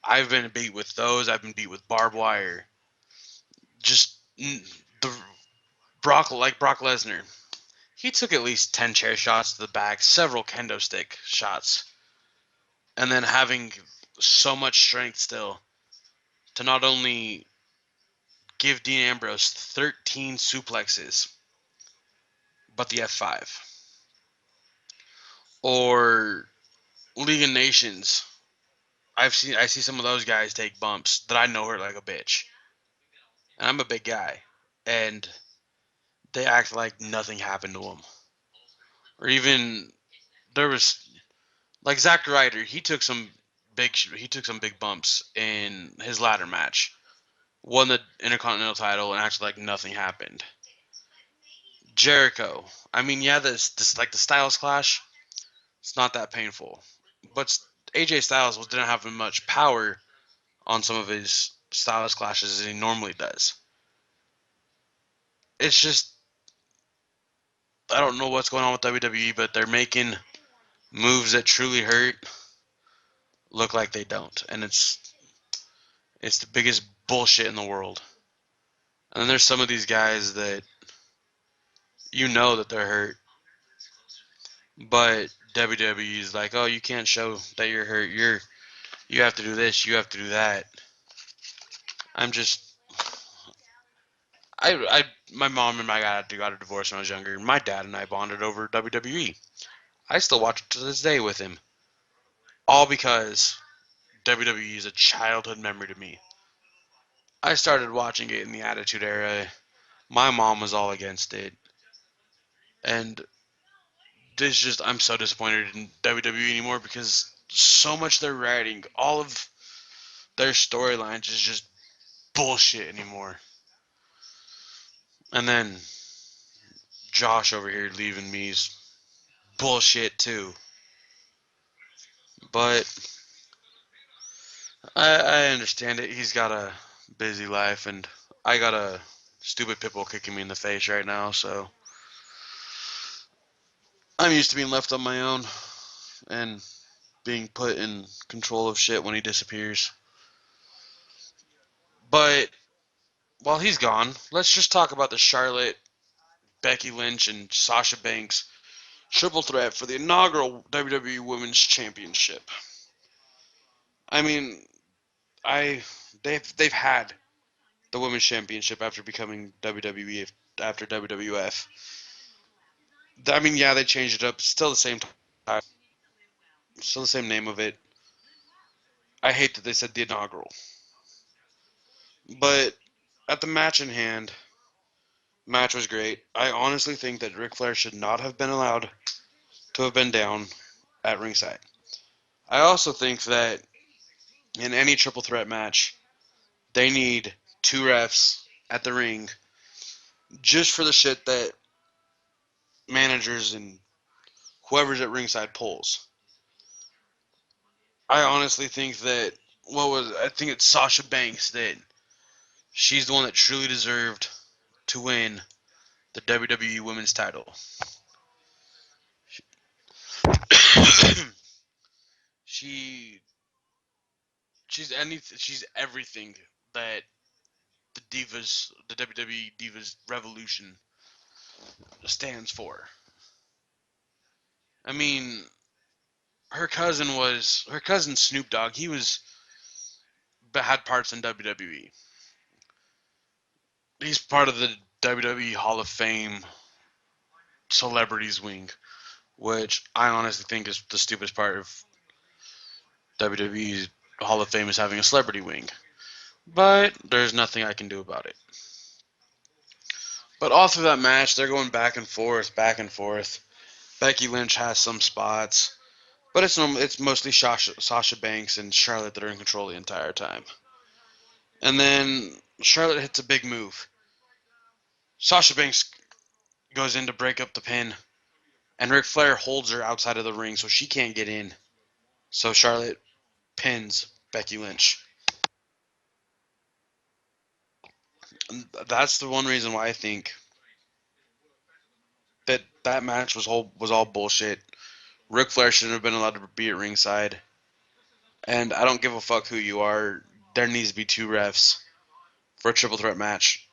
I've been beat with those. I've been beat with barbed wire. Just the Brock Lesnar. He took at least 10 chair shots to the back, several kendo stick shots, and then having so much strength still to not only give Dean Ambrose 13 suplexes, but the F5. Or League of Nations. I see some of those guys take bumps that I know hurt like a bitch. And I'm a big guy. And they act like nothing happened to them. Or even there was like Zack Ryder, he took some big bumps in his ladder match. Won the Intercontinental title and acted like nothing happened. Jericho. I mean, yeah, this like the Styles clash, it's not that painful. But AJ Styles didn't have much power on some of his Styles clashes as he normally does. It's just I don't know what's going on with WWE, but they're making moves that truly hurt look like they don't, and it's the biggest bullshit in the world. And then there's some of these guys that you know that they're hurt, but WWE is like, oh, you can't show that you're hurt. You have to do this. You have to do that. I'm just my mom and my dad got a divorce when I was younger. My dad and I bonded over WWE. I still watch it to this day with him, all because WWE is a childhood memory to me. I started watching it in the Attitude Era. My mom was all against it, and this just I'm so disappointed in WWE anymore because so much they're writing, all of their storylines is just bullshit anymore. And then Josh over here leaving me is bullshit too. But I understand it. He's got a busy life, and I got a stupid pitbull kicking me in the face right now, so I'm used to being left on my own and being put in control of shit when he disappears. But while he's gone, let's just talk about the Charlotte, Becky Lynch, and Sasha Banks triple threat for the inaugural WWE Women's Championship. I mean, I they've had the Women's Championship after becoming WWE after WWF. I mean, yeah, they changed it up. Still the same time, still the same name of it. I hate that they said the inaugural. But at the match in hand, match was great. I honestly think that Ric Flair should not have been allowed to have been down at ringside. I also think that in any triple threat match, they need two refs at the ring just for the shit that managers and whoever's at ringside pulls. I honestly think that I think it's Sasha Banks that she's the one that truly deserved to win the WWE Women's title. she she's everything that the WWE Divas Revolution stands for. I mean, her cousin Snoop Dogg. He was had parts in WWE. He's part of the WWE Hall of Fame celebrities wing, which I honestly think is the stupidest part of WWE's Hall of Fame is having a celebrity wing. But there's nothing I can do about it. But all through that match, they're going back and forth, back and forth. Becky Lynch has some spots, but it's mostly Sasha Banks and Charlotte that are in control the entire time. And then Charlotte hits a big move. Sasha Banks goes in to break up the pin, and Ric Flair holds her outside of the ring so she can't get in. So Charlotte pins Becky Lynch. And that's the one reason why I think that match was all bullshit. Ric Flair shouldn't have been allowed to be at ringside, and I don't give a fuck who you are. There needs to be two refs for a triple threat match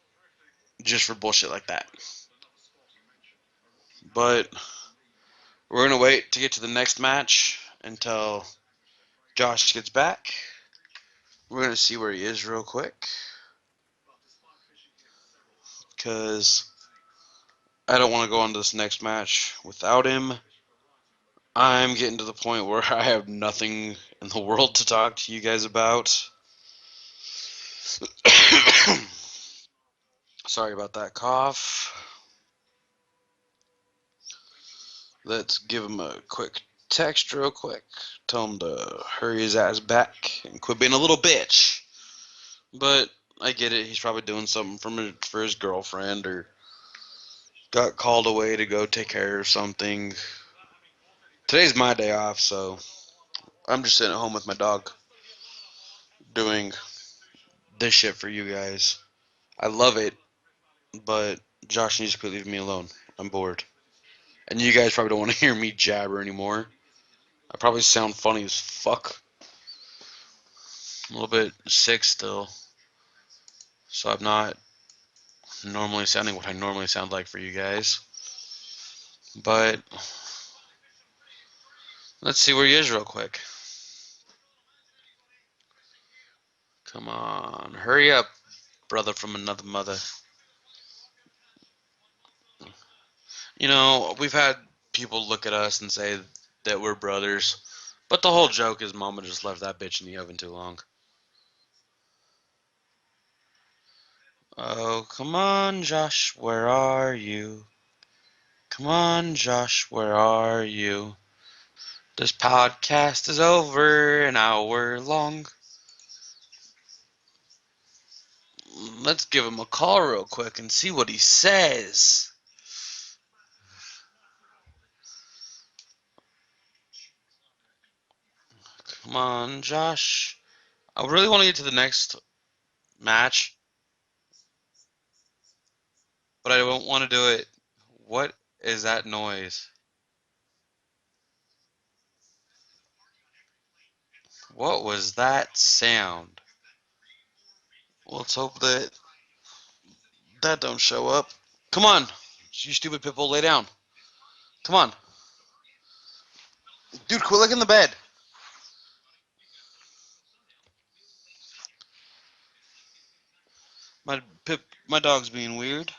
just for bullshit like that. But we're gonna wait to get to the next match until Josh gets back. We're gonna see where he is real quick because I don't want to go on to this next match without him. I'm getting to the point where I have nothing in the world to talk to you guys about. Sorry about that cough. Let's give him a quick text real quick. Tell him to hurry his ass back and quit being a little bitch. But I get it. He's probably doing something for his girlfriend or got called away to go take care of something. Today's my day off, so I'm just sitting at home with my dog doing this shit for you guys. I love it, but Josh needs to quit leaving me alone. I'm bored. And you guys probably don't want to hear me jabber anymore. I probably sound funny as fuck. I'm a little bit sick still, so I'm not normally sounding what I normally sound like for you guys. But let's see where he is real quick. Come on, hurry up, brother from another mother. We've had people look at us and say that we're brothers, but the whole joke is Mama just left that bitch in the oven too long. Oh, come on, Josh, where are you? Come on, Josh, where are you? This podcast is over an hour long. Let's give him a call real quick and see what he says. Come on, Josh. I really want to get to the next match, but I don't want to do it. What is that noise? What was that sound? Well, let's hope that that don't show up. Come on, you stupid pitbull, lay down. Come on, dude, quit licking the bed. My dog's being weird,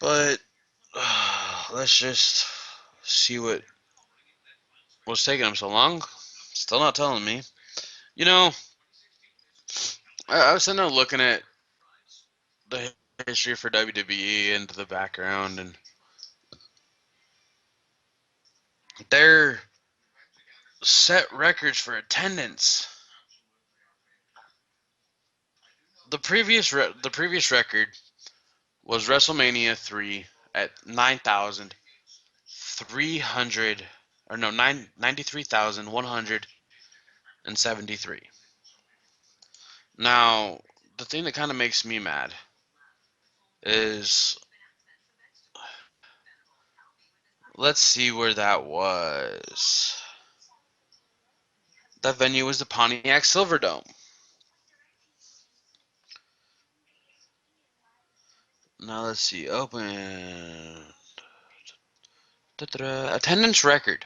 but let's just see what's taking him so long. Still not telling me. You know, I was sitting there looking at the history for WWE and the background, and they're set records for attendance. The previous record was WrestleMania 3 at 9,300 or no 93,173. Now, the thing that kind of makes me mad is let's see where that was. That venue was the Pontiac Silverdome. Now let's see. Open. Da-da-da. Attendance record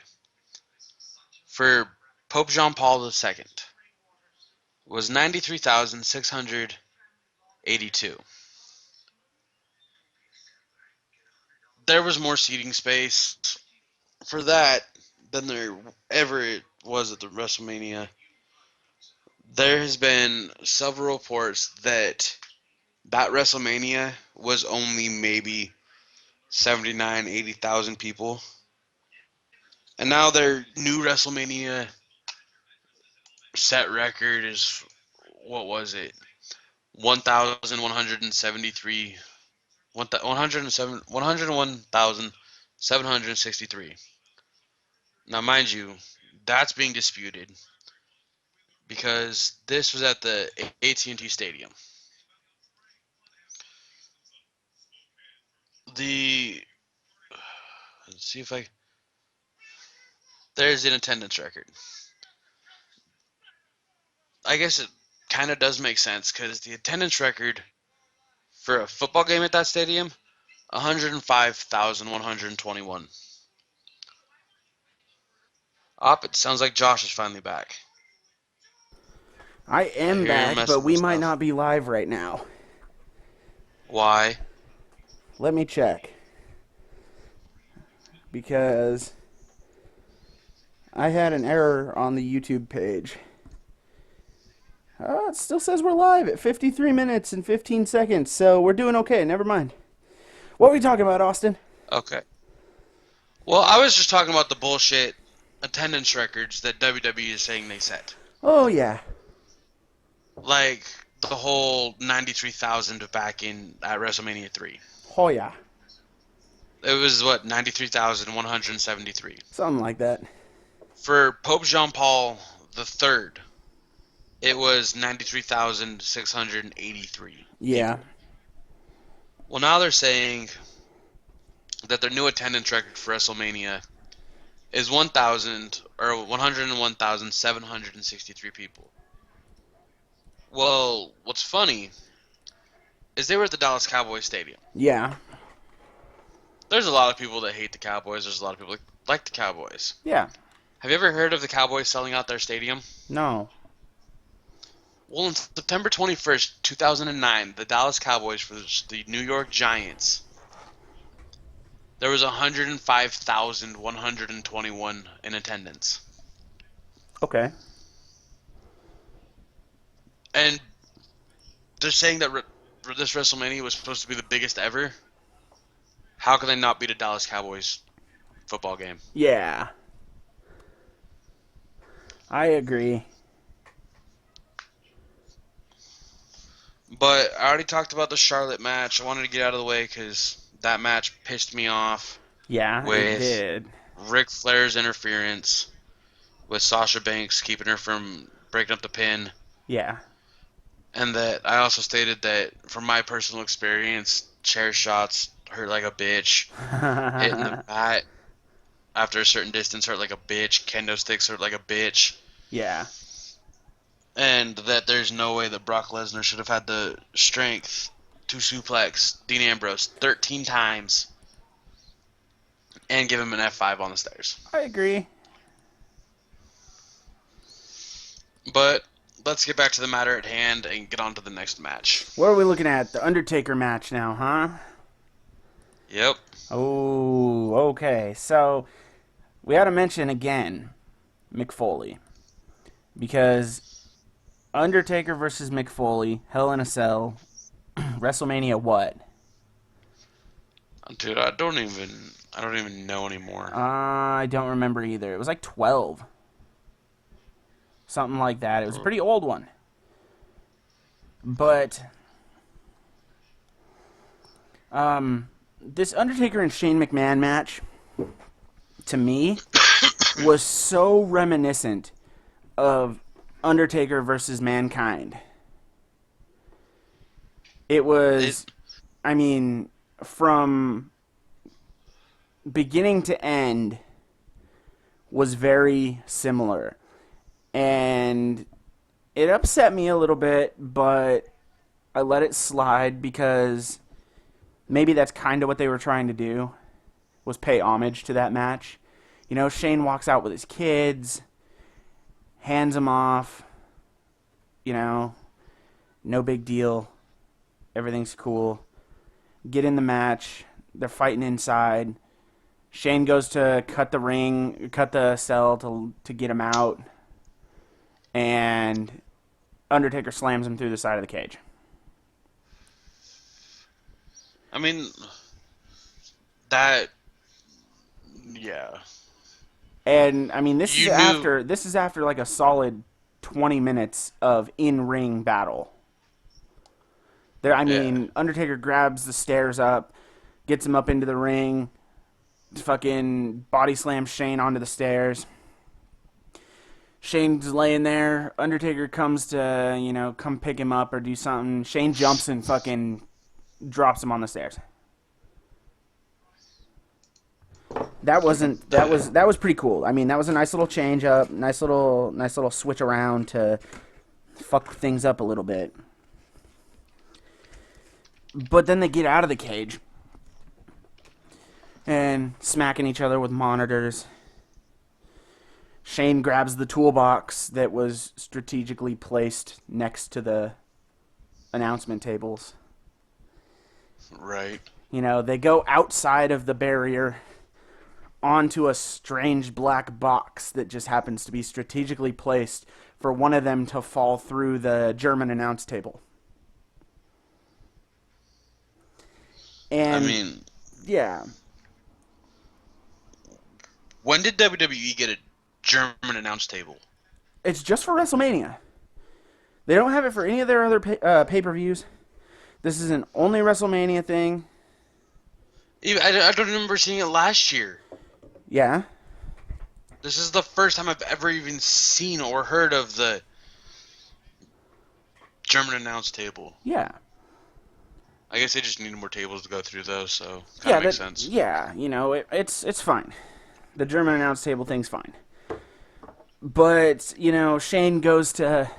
for Pope Jean Paul II was 93,682. There was more seating space for that than there ever was at the WrestleMania. There has been several reports that WrestleMania was only maybe 79, 80,000 people. And now their new WrestleMania set record is, what was it? 1,173, 101,763. Now, mind you, that's being disputed because this was at the AT&T Stadium. The Let's see if I there's an attendance record. I guess it kind of does make sense because the attendance record for a football game at that stadium, 105,121. It sounds like Josh is finally back. I I am hear him back, but messing with we might stuff. not be live right now. Why? Let me check. Because I had an error on the YouTube page. It still says we're live at 53 minutes and 15 seconds, so we're doing okay. Never mind. What were we talking about, Austin? Okay. Well, I was just talking about the bullshit attendance records that WWE is saying they set. Oh, yeah. Like the whole 93,000 back in at WrestleMania 3. Oh, yeah. It was what, 93,173. Something like that. For Pope Jean Paul III, it was 93,683 Yeah. people. Well, now they're saying that their new attendance record for WrestleMania is 101,763 people. Well, what's funny is they were at the Dallas Cowboys Stadium. Yeah. There's a lot of people that hate the Cowboys. There's a lot of people that like the Cowboys. Yeah. Have you ever heard of the Cowboys selling out their stadium? No. Well, on September 21st, 2009, the Dallas Cowboys versus the New York Giants, there was 105,121 in attendance. Okay. And they're saying that this WrestleMania was supposed to be the biggest ever. How can they not beat a Dallas Cowboys football game? Yeah. I agree. But I already talked about the Charlotte match. I wanted to get out of the way because that match pissed me off Yeah, it with did. Ric Flair's interference, with Sasha Banks keeping her from breaking up the pin. Yeah. And that I also stated that from my personal experience, chair shots hurt like a bitch. Hitting the mat after a certain distance hurt like a bitch. Kendo sticks hurt like a bitch. Yeah. And that there's no way that Brock Lesnar should have had the strength to suplex Dean Ambrose 13 times and give him an F5 on the stairs. I agree. But let's get back to the matter at hand and get on to the next match. What are we looking at? The Undertaker match now, huh? Yep. Oh, okay. So we got to mention again Mick Foley, because Undertaker versus Mick Foley, Hell in a Cell, WrestleMania what? Dude, I don't even know anymore. I don't remember either. It was like 12. Something like that. It was a pretty old one. But this Undertaker and Shane McMahon match, to me, was so reminiscent of Undertaker versus Mankind. It was, I mean, from beginning to end was very similar. And it upset me a little bit, but I let it slide because maybe that's kind of what they were trying to do, was pay homage to that match. You know, Shane walks out with his kids, hands them off, you know, no big deal. Everything's cool. Get in the match. They're fighting inside. Shane goes to cut the cell to get him out. And Undertaker slams him through the side of the cage. I mean, that, yeah. And I mean, this is after like a solid 20 minutes of in-ring battle. Undertaker grabs the stairs up, gets him up into the ring, fucking body slams Shane onto the stairs. Shane's laying there. Undertaker comes to, come pick him up or do something. Shane jumps and fucking drops him on the stairs. That was pretty cool. I mean, that was a nice little change up, nice little switch around to fuck things up a little bit. But then they get out of the cage and smacking each other with monitors. Shane grabs the toolbox that was strategically placed next to the announcement tables. Right. They go outside of the barrier onto a strange black box that just happens to be strategically placed for one of them to fall through the German announce table. And, I mean, yeah. When did WWE get a German announce table? It's just for WrestleMania. They don't have it for any of their other pay-per-views. This is an only WrestleMania thing. I don't remember seeing it last year. Yeah. This is the first time I've ever even seen or heard of the German announce table. Yeah. I guess they just needed more tables to go through, though, so kind of makes sense. Yeah, it's fine. The German announce table thing's fine. But, Shane goes to...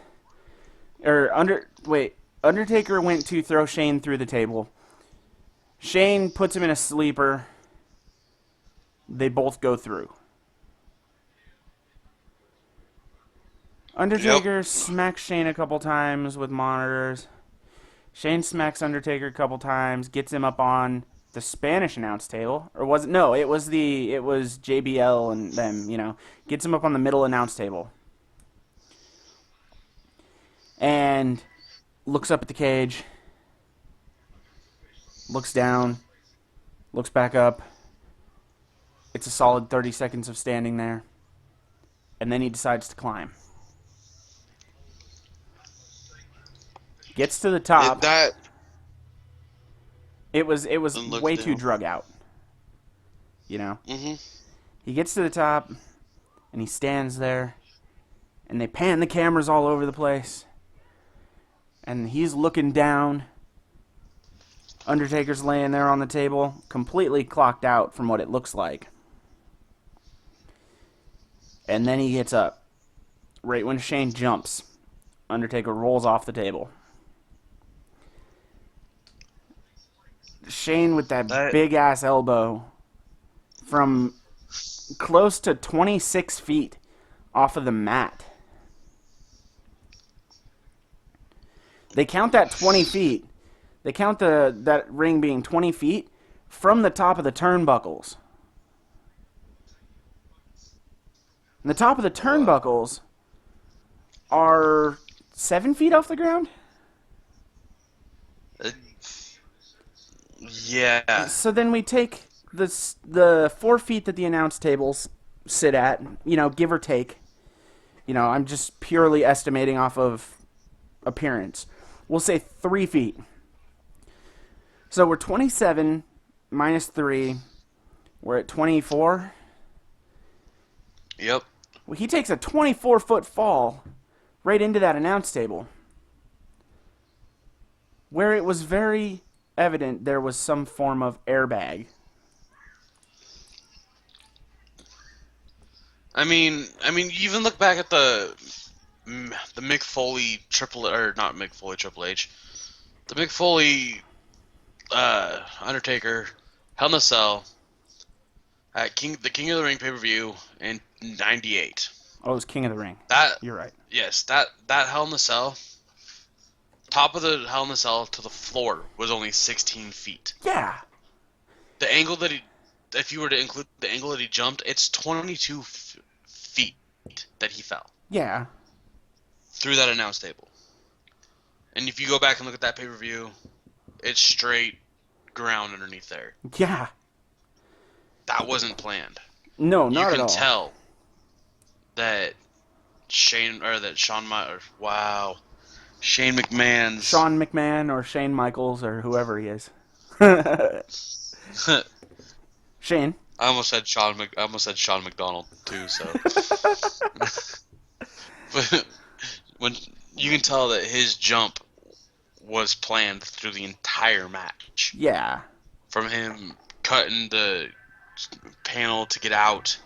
Undertaker went to throw Shane through the table. Shane puts him in a sleeper. They both go through. Undertaker smacks Shane a couple times with monitors. Shane smacks Undertaker a couple times, gets him up on the Spanish announce table. Or was it? No, it was JBL and them, Gets him up on the middle announce table. And looks up at the cage. Looks down. Looks back up. It's a solid 30 seconds of standing there. And then he decides to climb. Gets to the top. It was way too drug out. Mm-hmm. He gets to the top, and he stands there, and they pan the cameras all over the place. And he's looking down. Undertaker's laying there on the table, completely clocked out from what it looks like. And then he gets up. Right when Shane jumps, Undertaker rolls off the table. Shane with that That big ass elbow from close to 26 feet off of the mat. They count that 20 feet. They count that ring being 20 feet from the top of the turnbuckles. And the top of the turnbuckles are 7 feet off the ground? uh, yeah. So then we take the 4 feet that the announce tables sit at, give or take. I'm just purely estimating off of appearance. We'll say 3 feet. So we're 27 minus 3. We're at 24. Yep. Well, he takes a 24-foot fall right into that announce table, where it was very evident there was some form of airbag. I mean, you even look back at the Mick Foley or not Mick Foley Triple H, the Mick Foley Undertaker Hell in a Cell at the King of the Ring pay-per-view in '98. Oh, it was King of the Ring. That You're right. Yes, that Hell in a Cell, top of the Hell in a Cell to the floor was only 16 feet. Yeah. The angle that if you were to include the angle that he jumped, it's 22 feet that he fell. Yeah. Through that announce table. And if you go back and look at that pay-per-view, it's straight ground underneath there. Yeah. That wasn't planned. No, not at all. You can tell that Shane McMahon's Sean McMahon or Shane Michaels or whoever he is. Shane. I almost said Sean McDonald too. So, but when you can tell that his jump was planned through the entire match. Yeah. From him cutting the panel to get out,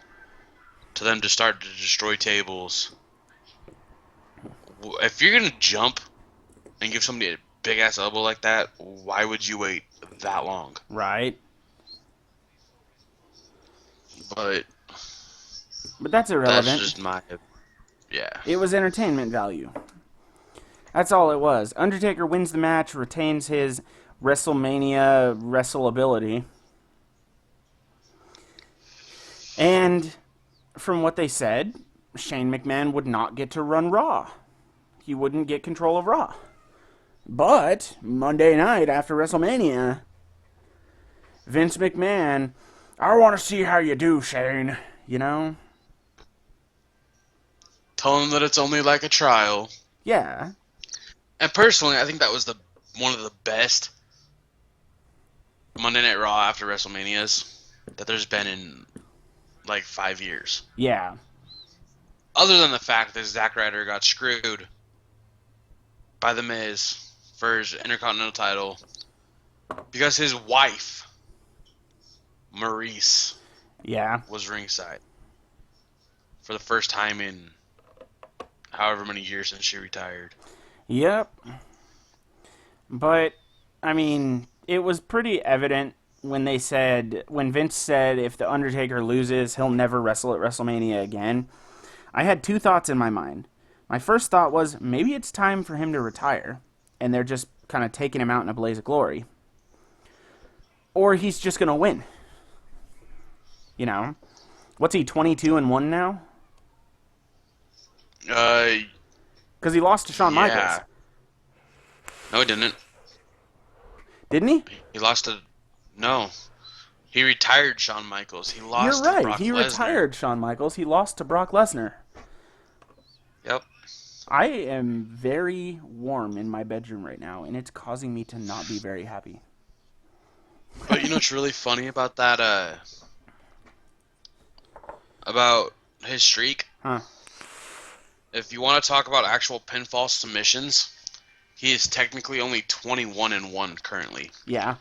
to them to start to destroy tables. If you're gonna jump and give somebody a big ass elbow like that, why would you wait that long? Right. But that's irrelevant. That's just yeah. It was entertainment value. That's all it was. Undertaker wins the match, retains his WrestleMania wrestleability. And from what they said, Shane McMahon would not get to run Raw. He wouldn't get control of Raw. But Monday night after WrestleMania, Vince McMahon, I want to see how you do, Shane. Tell him that it's only like a trial. Yeah. And personally, I think that was one of the best Monday Night Raw after WrestleManias that there's been in like 5 years. Yeah. Other than the fact that Zack Ryder got screwed by The Miz for his Intercontinental title because his wife, Maurice, was ringside for the first time in however many years since she retired. Yep. But, I mean, it was pretty evident when Vince said if The Undertaker loses, he'll never wrestle at WrestleMania again. I had two thoughts in my mind. My first thought was maybe it's time for him to retire, and they're just kind of taking him out in a blaze of glory. Or he's just going to win. What's he, 22-1 now? Because he lost to Shawn Michaels. No, he didn't. Didn't he? He lost to... No. He retired Shawn Michaels. He lost You're right. to Brock He Lesnar. retired Shawn Michaels. He lost to Brock Lesnar. Yep. I am very warm in my bedroom right now, and it's causing me to not be very happy. But you know what's really funny about that, about his streak? Huh. if you want to talk about actual pinfall submissions, he is technically only 21-1 currently. Yeah.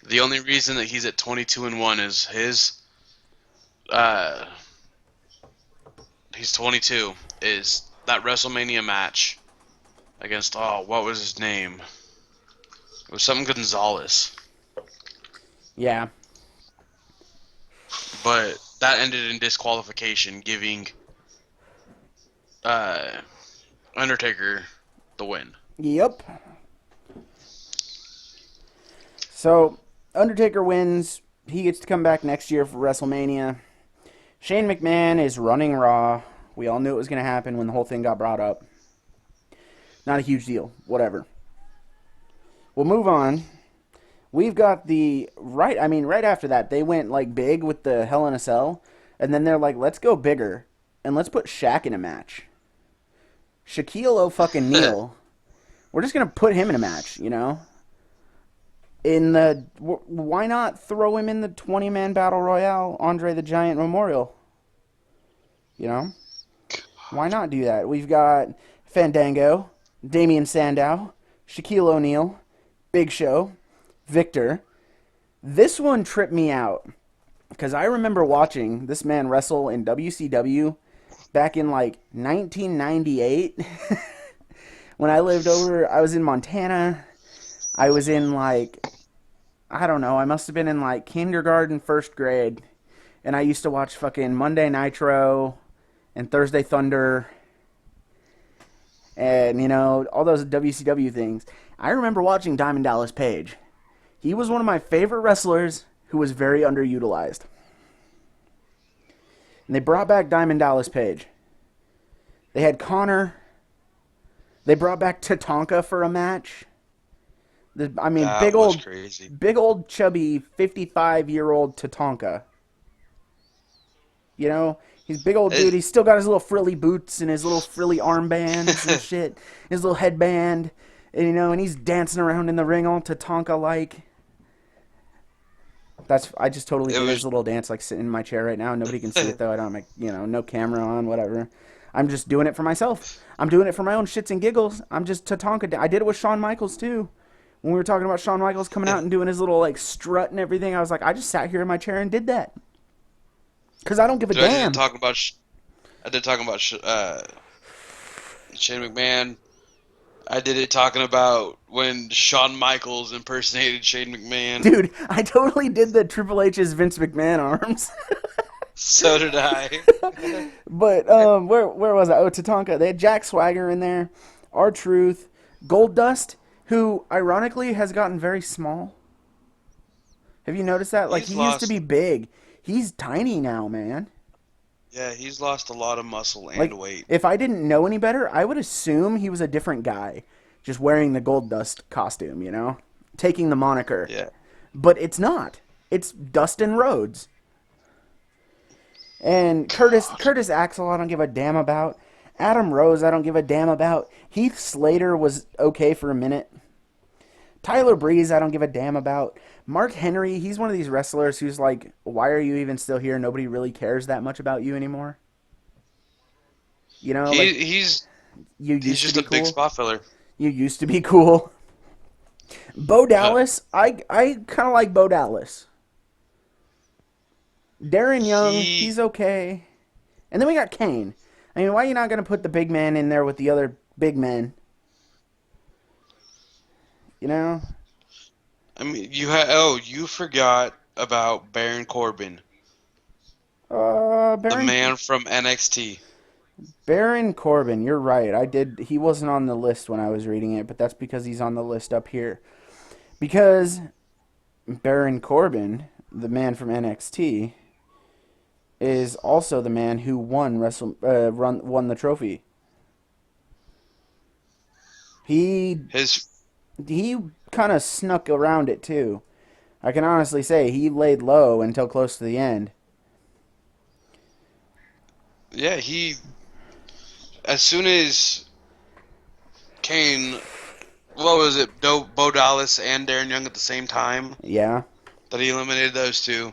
The only reason that he's at 22-1 is uh he's 22 is that WrestleMania match against what was his name? It was something Gonzalez, Yeah. but that ended in disqualification, giving uh Undertaker the win. Yep. So Undertaker wins. He gets to come back next year for WrestleMania. Shane McMahon is running Raw. We all knew it was going to happen when the whole thing got brought up. Not a huge deal. Whatever. We'll move on. We've got the right. I mean, right after that, they went like big with the Hell in a Cell, and then they're like, let's go bigger and let's put Shaq in a match. Shaquille fucking Neal. We're just gonna put him in a match, you know. In the why not throw him in the 20-man battle royale, Andre the Giant Memorial? You know, why not do that? We've got Fandango, Damian Sandow, Shaquille O'Neal, Big Show, Victor. This one tripped me out because I remember watching this man wrestle in WCW back in like 1998 when I lived over. I was in Montana. I was in like, I don't know, I must have been in like kindergarten, first grade. And I used to watch fucking Monday Nitro and Thursday Thunder and, you know, all those WCW things. I remember watching Diamond Dallas Page. He was one of my favorite wrestlers who was very underutilized. And they brought back Diamond Dallas Page. They had Connor. They brought back Tatanka for a match. I mean, That was crazy. big old chubby 55-year-old Tatanka. You know, he's a big old dude. It, He's still got his little frilly boots and his little frilly armbands and shit. His little headband. And, you know, and he's dancing around in the ring all Tatanka-like. I just totally it did his was little dance like sitting in my chair right now. Nobody can see it though. I don't have no camera on, whatever. I'm just doing it for myself. I'm doing it for my own shits and giggles. I'm just Tatanka. I did it with Shawn Michaels too. When we were talking about Shawn Michaels coming out and doing his little like strut and everything, I was like, I just sat here in my chair and did that because I don't give a I did damn. talking about I did talking about Shane McMahon. I did it talking about when Shawn Michaels impersonated Shane McMahon. Dude, I totally did the Triple H's Vince McMahon arms. So did I. But where was I? Oh, Tatanka. They had Jack Swagger in there, R-Truth, Goldust, who ironically has gotten very small. Have you noticed that? Like He's he used to lost. be big. He's tiny now, man. Yeah, he's lost a lot of muscle and Like weight. if I didn't know any better, I would assume he was a different guy, just wearing the Goldust costume, you know, taking the moniker. Yeah. But it's not. It's Dustin Rhodes. And Curtis Axel, I don't give a damn about. Adam Rose, I don't give a damn about. Heath Slater was okay for a minute. Tyler Breeze, I don't give a damn about. Mark Henry, he's one of these wrestlers who's like, why are you even still here? Nobody really cares that much about you anymore. You know, like He he's you he's used to just be a big cool. spot filler. You used to be cool. Bo Dallas, I kind of like Bo Dallas. Darren Young, he he's okay. And then we got Kane. I mean, why are you not going to put the big man in there with the other big men? You know? I mean you forgot about Baron Corbin, the Baron man from NXT. Baron Corbin, you're right. He wasn't on the list when I was reading it, but that's because he's on the list up here. Because Baron Corbin, the man from NXT, is also the man who won the trophy. He His he kind of snuck around it too. I can honestly say he laid low until close to the end. yeah, he as soon as Kane, what was it, Bo Dallas and Darren Young at the same time Yeah. that he eliminated those two,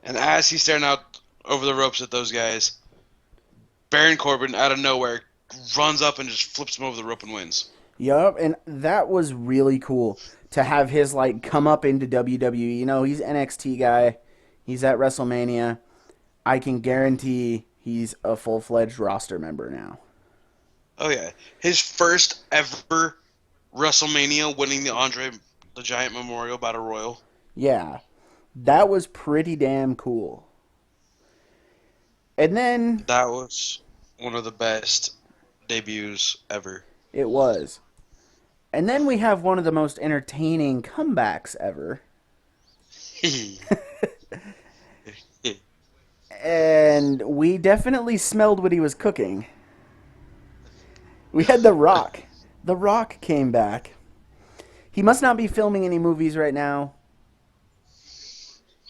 and as he's staring out over the ropes at those guys, Baron Corbin out of nowhere runs up and just flips him over the rope and wins. Yup, and that was really cool to have his like come up into WWE. You know, he's NXT guy. He's at WrestleMania. I can guarantee he's a full-fledged roster member now. Oh yeah, his first ever WrestleMania, winning the Andre the Giant Memorial Battle Royal. Yeah. That was pretty damn cool. And then That was one of the best debuts ever. it was. And then we have one of the most entertaining comebacks ever. And we definitely smelled what he was cooking. We had The Rock. The Rock came back. He must not be filming any movies right now.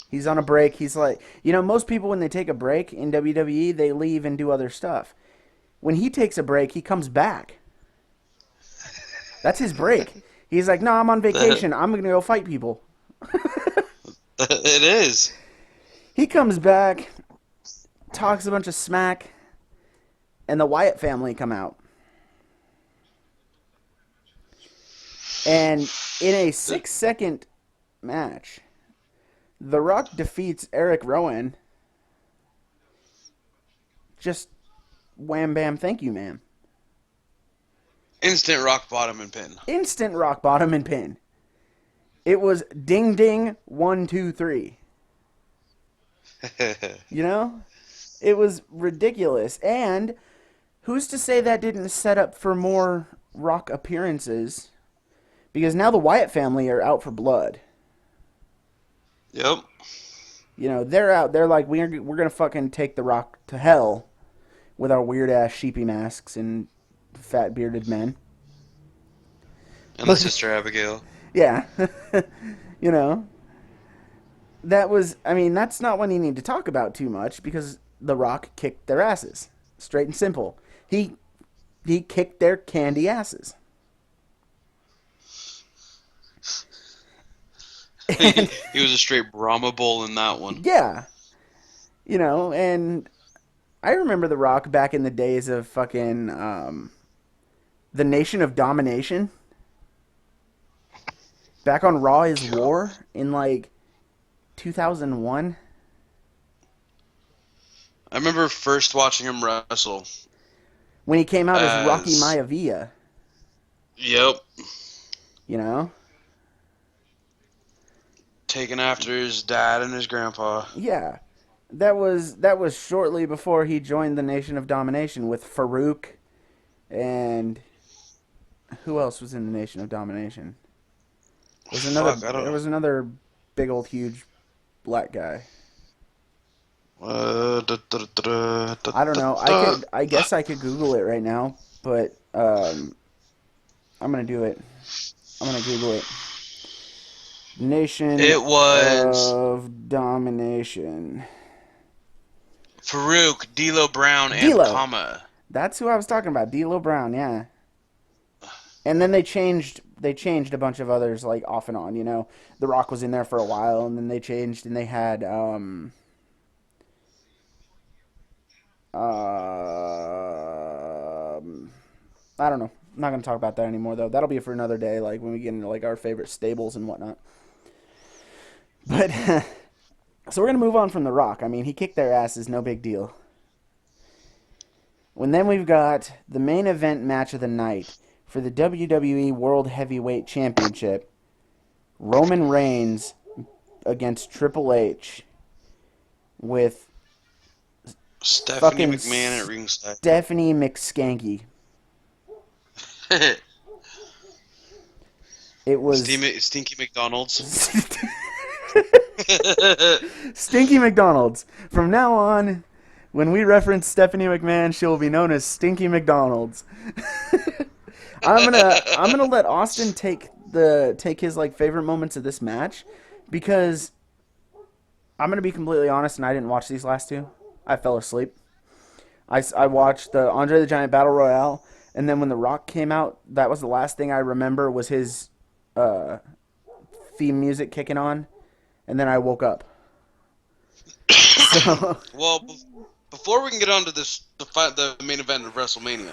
He's on a break. He's like, you know, most people when they take a break in WWE, they leave and do other stuff. When he takes a break, he comes back. That's his break. He's like, no, I'm on vacation. I'm going to go fight people. It is. He comes back, talks a bunch of smack, and the Wyatt family come out. And in a 6-second match, The Rock defeats Eric Rowan. Just wham bam, thank you, ma'am. Instant rock bottom and pin. Instant rock bottom and pin. It was ding ding 1 2 3. You know? It was ridiculous. And who's to say that didn't set up for more Rock appearances? Because now the Wyatt family are out for blood. Yep. You know, they're out. They're like, we're going to fucking take The Rock to hell with our weird ass sheepy masks and fat bearded men. And the sister Abigail. Yeah. You know, that was, I mean, that's not one you need to talk about too much because The Rock kicked their asses. Straight and simple. He kicked their candy asses. And, He was a straight Brahma bull in that one. yeah. You know, and I remember The Rock back in the days of fucking the Nation of Domination. Back on Raw is War in like 2001. I remember first watching him wrestle. When he came out as Rocky As Maivia, Yep. you know? Taken after his dad and his grandpa. Yeah. That was shortly before he joined the Nation of Domination with Farouk and who else was in the Nation of Domination? Fuck, I don't There know. was another big old huge black guy. I don't know. I guess I could Google it right now, but I'm gonna do it. I'm gonna Google it. Nation It was of Domination. Farouk, D'Lo Brown, and D'Lo. Kama. That's who I was talking about. D'Lo Brown, yeah. And then they changed a bunch of others like off and on, you know. The Rock was in there for a while and then they changed and they had I don't know. I'm not gonna talk about that anymore though. That'll be for another day, like when we get into like our favorite stables and whatnot. But so we're gonna move on from The Rock. I mean, he kicked their asses, no big deal. When then we've got the main event match of the night for the WWE World Heavyweight Championship. Roman Reigns against Triple H with Stephanie fucking McMahon at ringside. Stephanie McSkanky. It was Stinky McDonald's. Stinky McDonald's. From now on, when we reference Stephanie McMahon, she will be known as Stinky McDonald's. I'm gonna let Austin take his like favorite moments of this match because I'm gonna be completely honest and I didn't watch these last two. I fell asleep. I watched the Andre the Giant Battle Royale and then when The Rock came out, that was the last thing I remember was his theme music kicking on, and then I woke up. So Well, before we can get on to the main event of WrestleMania,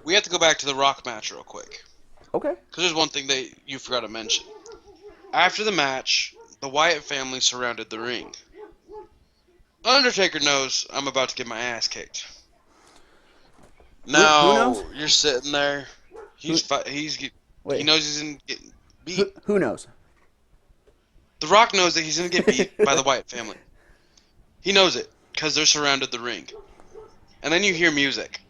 we have to go back to the Rock match real quick Okay. because there's one thing that you forgot to mention. After the match, the Wyatt family surrounded the ring. Undertaker knows I'm about to get my ass kicked. Who knows? Now you're sitting there. Who He wait? knows he's gonna get beat. Who knows? The Rock knows that he's gonna get beat by the Wyatt family. He knows it because they're surrounded the ring. And then you hear music.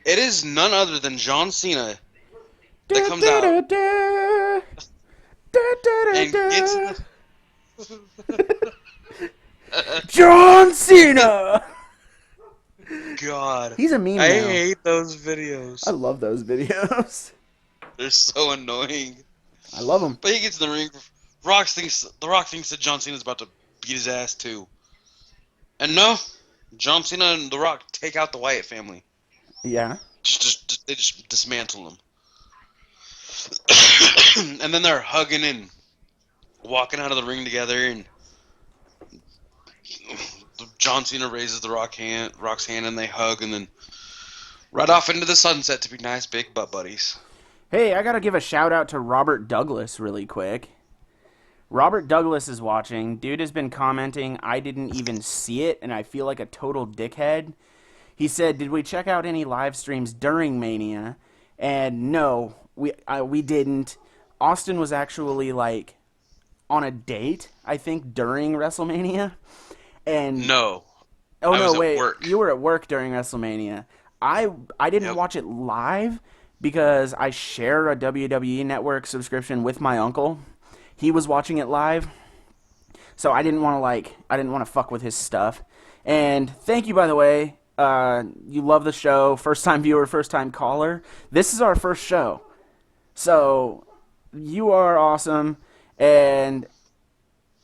It is none other than John Cena that comes out and gets in the John Cena. God. He's a meme I now. hate those videos. I love those videos. They're so annoying. I love them. But he gets in the ring. The Rock thinks that John Cena's about to beat his ass too. And no, John Cena and The Rock take out the Wyatt family. Yeah. They just dismantle them. And then they're hugging and walking out of the ring together, and John Cena raises the Rock's hand, and they hug, and then right off into the sunset to be nice big butt buddies. Hey, I gotta give a shout out to Robert Douglas really quick. Robert Douglas is watching. Dude has been commenting. I didn't even see it, and I feel like a total dickhead. He said, "Did we check out any live streams during Mania?" And no, we didn't. Austin was actually like on a date, I think, during WrestleMania. And No, oh I was no, at wait, work. you were at work during WrestleMania. I didn't Yep. watch it live because I share a WWE Network subscription with my uncle. He was watching it live, so I didn't want to fuck with his stuff. And thank you, by the way. You love the show, first time viewer, first time caller. This is our first show, so you are awesome. And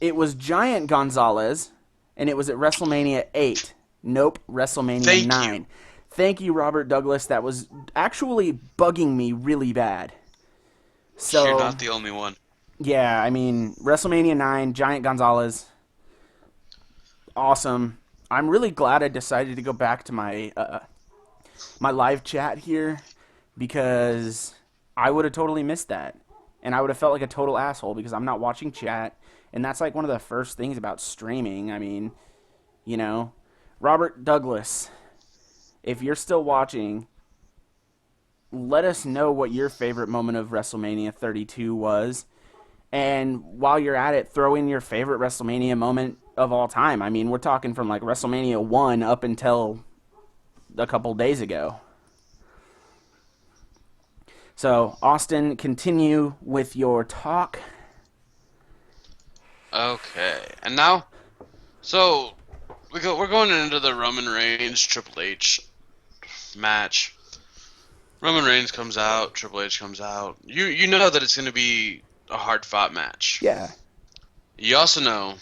it was Giant Gonzalez, and it was at WrestleMania 8. Nope, WrestleMania Thank 9. you. Thank you, Robert Douglas. That was actually bugging me really bad. So You're not the only one. yeah, I mean, WrestleMania 9, Giant Gonzalez, awesome. I'm really glad I decided to go back to my my live chat here because I would have totally missed that. And I would have felt like a total asshole because I'm not watching chat. And that's like one of the first things about streaming. I mean, you know, Robert Douglas, if you're still watching, let us know what your favorite moment of WrestleMania 32 was. And while you're at it, throw in your favorite WrestleMania moment of all time. I mean, we're talking from like WrestleMania 1 up until a couple days ago. So, Austin, continue with your talk. Okay, and now, so we're going into the Roman Reigns Triple H match. Roman Reigns comes out, Triple H comes out. You know that it's going to be a hard fought match. Yeah. You also know.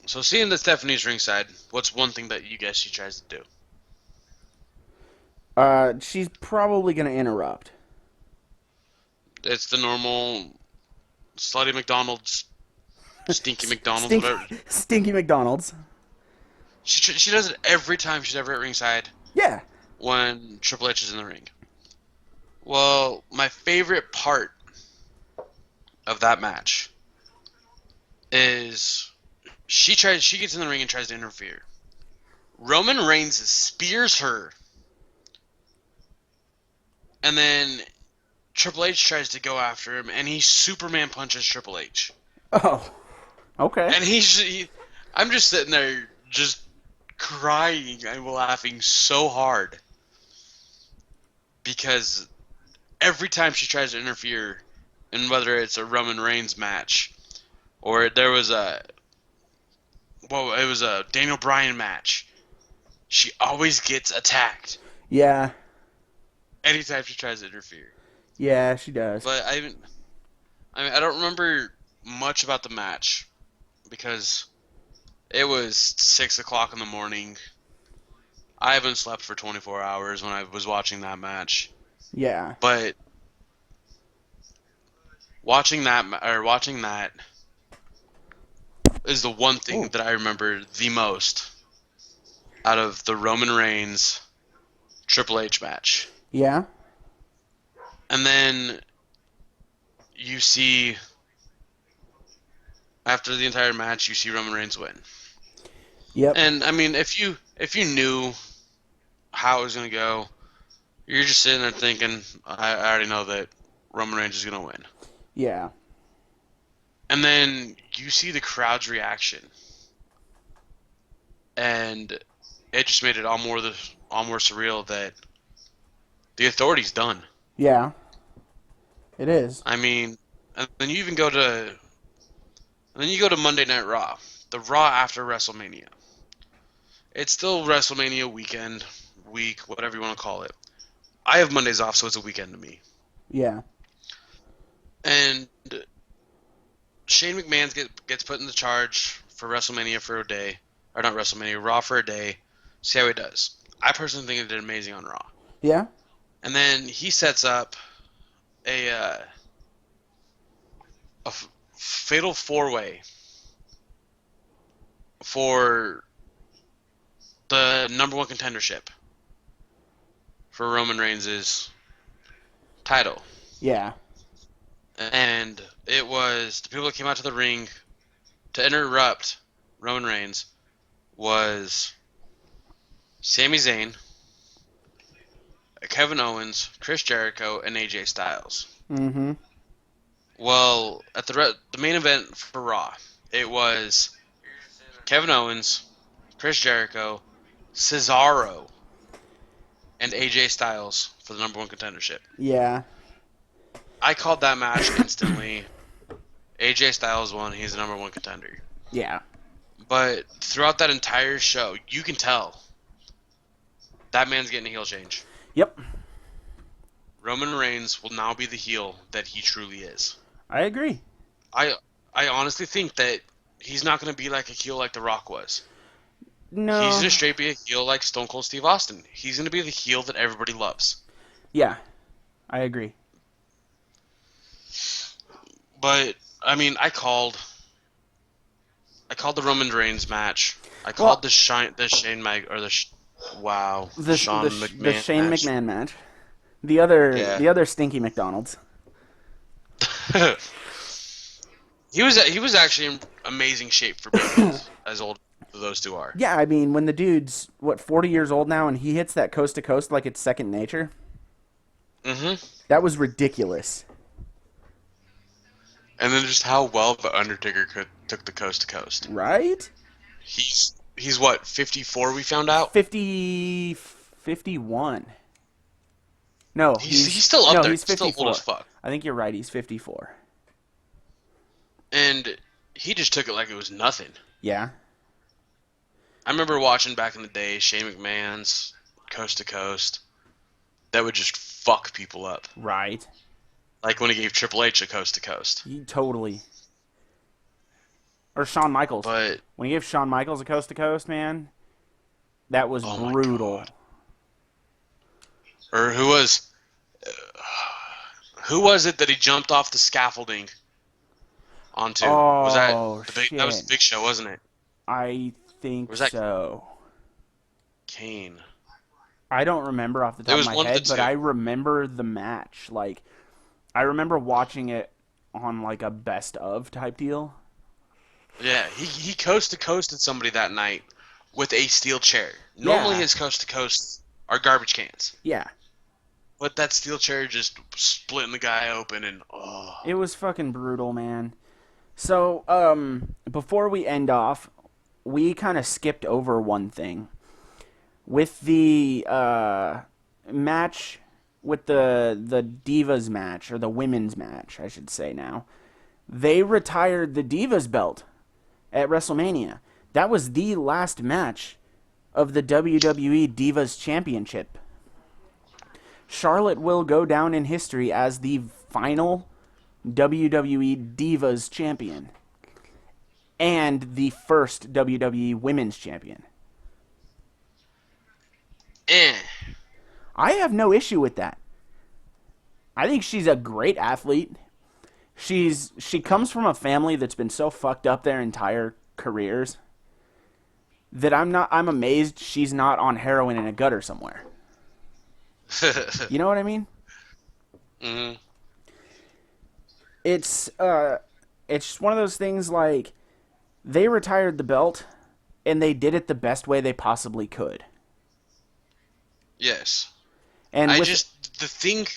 So seeing that Stephanie's ringside, what's one thing that you guess she tries to do? She's probably going to interrupt. It's the normal slutty McDonald's, stinky McDonald's, whatever. Stinky McDonald's. She does it every time she's ever at ringside Yeah. when Triple H is in the ring. Well, my favorite part of that match is she gets in the ring and tries to interfere. Roman Reigns spears her, and then Triple H tries to go after him, and he Superman punches Triple H. Oh. Okay. And I'm just sitting there just crying and laughing so hard because every time she tries to interfere, and whether it's a Roman Reigns match or it was a Daniel Bryan match, she always gets attacked Yeah. anytime she tries to interfere. Yeah, she does. But I don't remember much about the match because it was 6 o'clock in the morning. I haven't slept for 24 hours when I was watching that match. Yeah. But watching that is the one thing that I remember the most out of the Roman Reigns Triple H match. Yeah. And then you see, after the entire match, you see Roman Reigns win. Yep. And I mean, if you knew how it was gonna go, you're just sitting there thinking, I already know that Roman Reigns is gonna win. Yeah. And then you see the crowd's reaction, and it just made it all more surreal that the Authority's done. Yeah. It is. I mean, and then you go to Monday Night Raw, the Raw after WrestleMania. It's still WrestleMania week, whatever you want to call it. I have Mondays off, so it's a weekend to me. Yeah. And Shane McMahon gets put in the charge for WrestleMania for a day, or not WrestleMania, Raw for a day. See how he does. I personally think he did amazing on Raw. Yeah. And then he sets up a fatal four-way for the number one contendership for Roman Reigns' title. Yeah. And it was the people that came out to the ring to interrupt Roman Reigns was Sami Zayn, Kevin Owens, Chris Jericho, and AJ Styles. Mm-hmm. Well, at the main event for Raw, it was Kevin Owens, Chris Jericho, Cesaro, and AJ Styles for the number one contendership. Yeah. I called that match instantly. AJ Styles won. He's the number one contender. Yeah. But throughout that entire show, you can tell that man's getting a heel change. Yep. Roman Reigns will now be the heel that he truly is. I agree. I honestly think that he's not going to be like a heel like The Rock was. No. He's going to straight be a heel like Stone Cold Steve Austin. He's going to be the heel that everybody loves. Yeah. I agree. But I mean, I called the Roman Reigns match. I called the Shane McMahon match. The other stinky McDonald's. He was actually in amazing shape for being as old as those two are. Yeah, I mean, when the dude's 40 years old now and he hits that coast to coast like it's second nature. Mm-hmm. That was ridiculous. And then just how well the Undertaker took the coast to coast. Right? He's what, 54 we found out? 51. No, he's still up there. He's 54. Still old as fuck. I think you're right. He's 54. And he just took it like it was nothing. Yeah. I remember watching back in the day Shane McMahon's coast to coast. That would just fuck people up. Right. Like when he gave Triple H a coast to coast. Totally. Or Shawn Michaels. But when he gave Shawn Michaels a coast to coast, man, that was brutal. Or who was it that he jumped off the scaffolding onto? Oh, that was the Big Show, wasn't it? I think was that so. Kane. I don't remember off the top of my head, but I remember the match. Like, I remember watching it on like a best of type deal. Yeah, he coast to coasted somebody that night with a steel chair. Normally his coast to coast are garbage cans. Yeah. But that steel chair just splitting the guy open and It was fucking brutal, man. So, before we end off, we kind of skipped over one thing. With the match, with the Divas match, or the women's match, I should say now, they retired the Divas belt at WrestleMania. That was the last match of the WWE Divas Championship. Charlotte will go down in history as the final WWE Divas Champion and the first WWE Women's Champion. I have no issue with that. I think she's a great athlete. She comes from a family that's been so fucked up their entire careers that I'm amazed she's not on heroin in a gutter somewhere. You know what I mean? Hmm. It's it's just one of those things like they retired the belt and they did it the best way they possibly could. Yes. And I with just the thing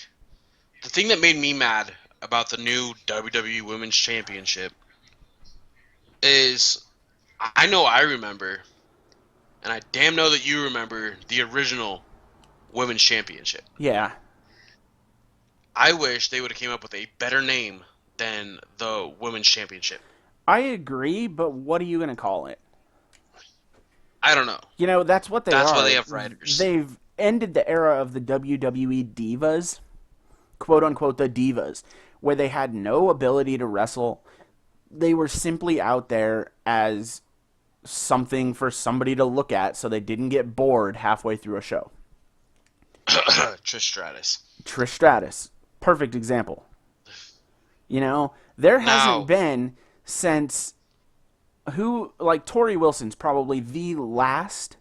that made me mad about the new WWE Women's Championship is I know I remember, and I damn know that you remember the original Women's Championship. yeah, I wish they would have came up with a better name than the Women's Championship. I agree, but what are you going to call it? I don't know. You know, that's what they That's why they are. have writers. They've ended the era of the WWE divas, quote unquote the divas, where they had no ability to wrestle. They were simply out there as something for somebody to look at so they didn't get bored halfway through a show. Trish Stratus. Trish Stratus, perfect example. You know, there hasn't Now, been since who like Tori Wilson's probably the last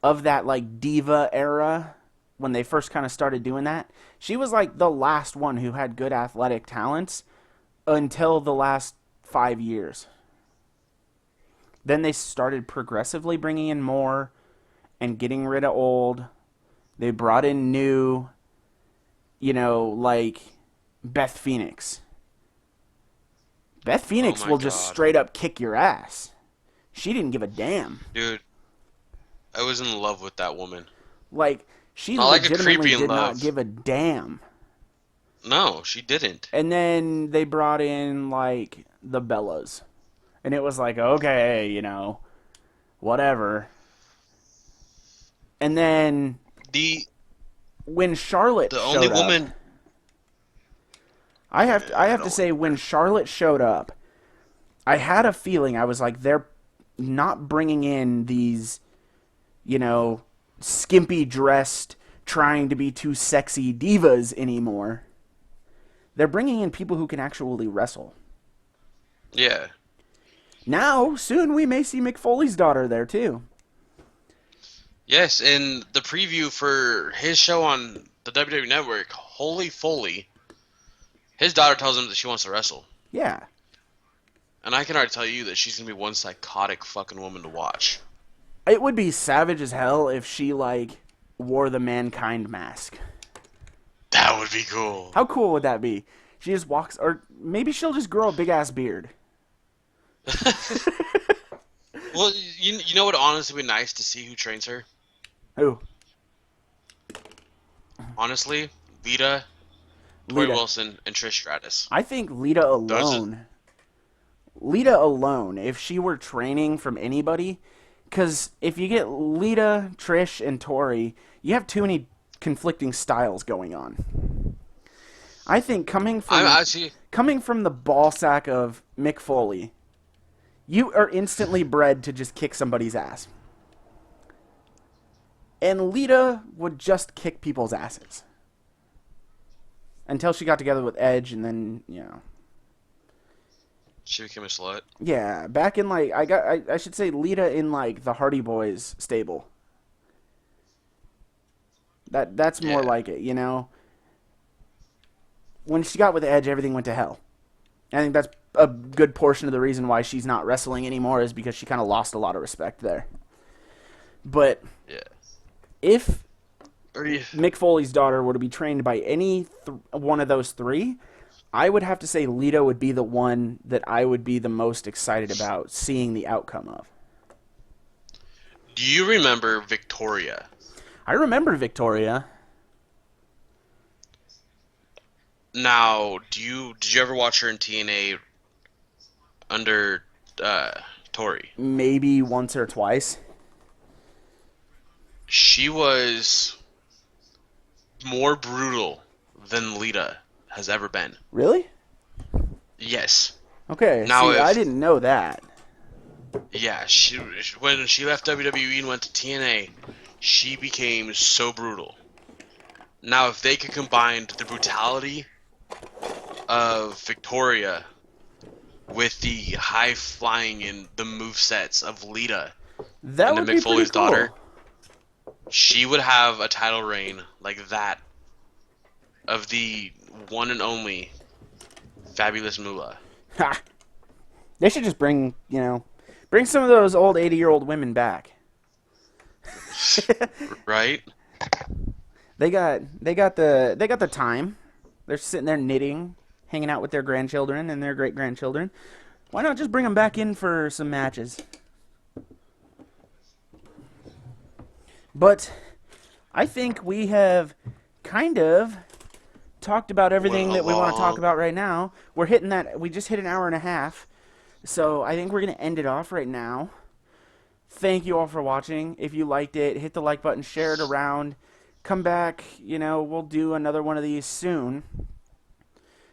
of that like diva era when they first kind of started doing that. She was like the last one who had good athletic talents until the last 5 years. Then they started progressively bringing in more and getting rid of old. They brought in new, you know, like Beth Phoenix. Beth oh Phoenix my will just god. straight up kick your ass. She didn't give a damn. Dude, I was in love with that woman. Like, she Not like a legitimately creepy in did not love. give a damn. No, she didn't. And then they brought in, like, the Bellas. And it was like, okay, you know, whatever. And then The when Charlotte the only showed up, woman. I I have to don't say, when Charlotte showed up, I had a feeling. I was like, they're not bringing in these, you know, skimpy dressed, trying to be too sexy divas anymore. They're bringing in people who can actually wrestle. Yeah. Now, soon we may see Mick Foley's daughter there too. Yes, in the preview for his show on the WWE Network, Holy Foley, his daughter tells him that she wants to wrestle. Yeah. And I can already tell you that she's gonna be one psychotic fucking woman to watch. It would be savage as hell if she, like, wore the mankind mask. That would be cool. How cool would that be? She just walks, or maybe she'll just grow a big ass beard. Well, you know what honestly would be nice to see who trains her? Who? Honestly, Lita, Tori Lita. Wilson, and Trish Stratus. I think Lita Those are alone. Lita alone, if she were training from anybody, because if you get Lita, Trish, and Tori, you have too many conflicting styles going on. I think I'm actually coming from the ball sack of Mick Foley, you are instantly bred to just kick somebody's ass. And Lita would just kick people's asses. Until she got together with Edge and then, you know. she became a slut. Yeah, back in like I should say Lita in like the Hardy Boys stable. That's more Yeah. like it, you know. When she got with Edge, everything went to hell. I think that's a good portion of the reason why she's not wrestling anymore is because she kind of lost a lot of respect there. But Yeah. if Or you, Mick Foley's daughter were to be trained by any one of those three, I would have to say Lita would be the one that I would be the most excited about seeing the outcome of. do you remember Victoria? I remember Victoria. Now, did you ever watch her in TNA under Tori? Maybe once or twice. She was more brutal than Lita has ever been. Really? Yes. Okay, Now, see, I didn't know that. yeah, when she left WWE and went to TNA, she became so brutal. Now, if they could combine the brutality of Victoria with the high flying and the move sets of Lita That and the would Mick be pretty Foley's cool. daughter, she would have a title reign like that of the one and only Fabulous Moolah. Ha! They should just bring some of those old 80-year-old women back. Right? They got the time. They're sitting there knitting, hanging out with their grandchildren and their great grandchildren. Why not just bring them back in for some matches? But I think we have kind of talked about Went everything that we want to talk along. about right now. We're hitting that. We just hit an hour and a half. So I think we're going to end it off right now. Thank you all for watching. If you liked it, hit the like button, share it around. Come back. We'll do another one of these soon.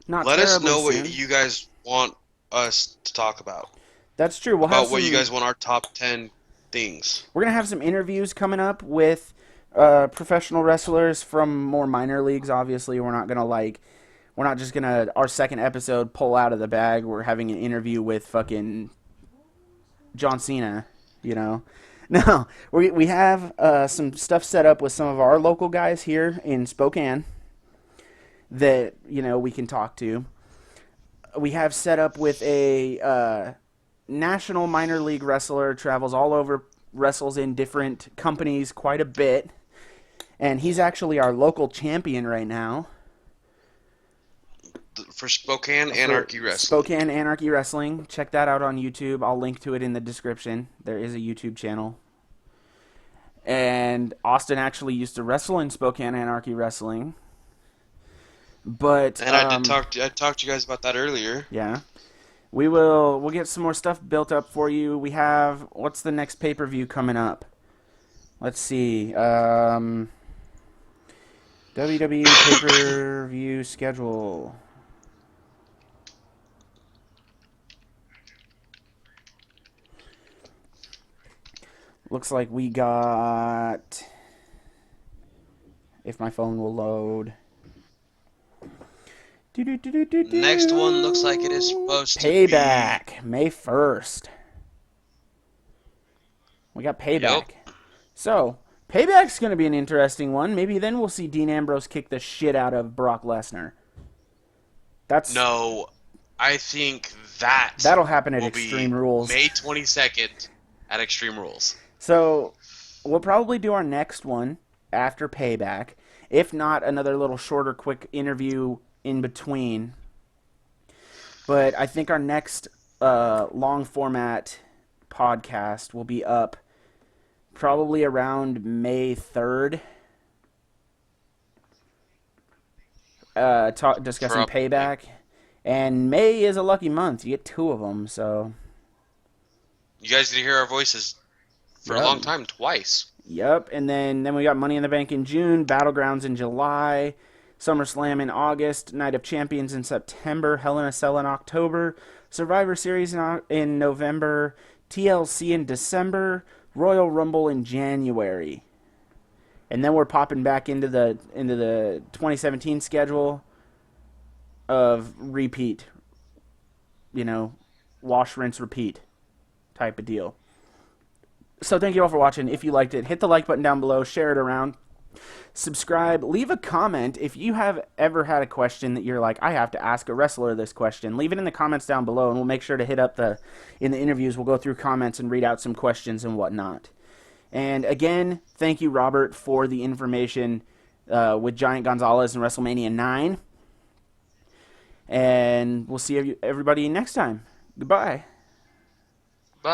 Not Let us terribly know what soon. you guys want us to talk about. That's true. We'll have About what you some. guys want our top 10 things. We're gonna have some interviews coming up with professional wrestlers from more minor leagues. Obviously, we're not just gonna our second episode pull out of the bag. We're having an interview with fucking John Cena. You know, no, we have some stuff set up with some of our local guys here in Spokane that we can talk to. We have set up with a national minor league wrestler, travels all over, wrestles in different companies quite a bit, and he's actually our local champion right now For Spokane for Anarchy Wrestling. Spokane Anarchy Wrestling. Check that out on YouTube. I'll link to it in the description. There is a YouTube channel. And Austin actually used to wrestle in Spokane Anarchy Wrestling. But And I talked to you guys about that earlier. yeah. We'll get some more stuff built up for you. We have what's the next pay-per-view coming up? Let's see. WWE pay-per-view schedule. Looks like we got, if my phone will load. Next one looks like it is supposed to be. Payback, May 1st. We got Payback. Yep. So, Payback's going to be an interesting one. Maybe then we'll see Dean Ambrose kick the shit out of Brock Lesnar. No, I think that That'll happen at will Extreme be Rules. May 22nd at Extreme Rules. So, we'll probably do our next one after Payback. If not, another little shorter, quick interview in between. But I think our next long format podcast will be up probably around May 3rd. Discussing Payback. And May is a lucky month. You get two of them, so. You guys get to hear our voices for a long time, twice. Yep, and then we got Money in the Bank in June, Battlegrounds in July, SummerSlam in August, Night of Champions in September, Hell in a Cell in October, Survivor Series in November, TLC in December, Royal Rumble in January. And then we're popping back into the 2017 schedule of repeat, wash, rinse, repeat type of deal. So thank you all for watching. If you liked it, hit the like button down below, share it around, subscribe, leave a comment. If you have ever had a question that you're like, I have to ask a wrestler this question, leave it in the comments down below, and we'll make sure to hit up in the interviews, we'll go through comments and read out some questions and whatnot. And again, thank you, Robert, for the information with Giant Gonzalez and WrestleMania 9. And we'll see everybody next time. Goodbye.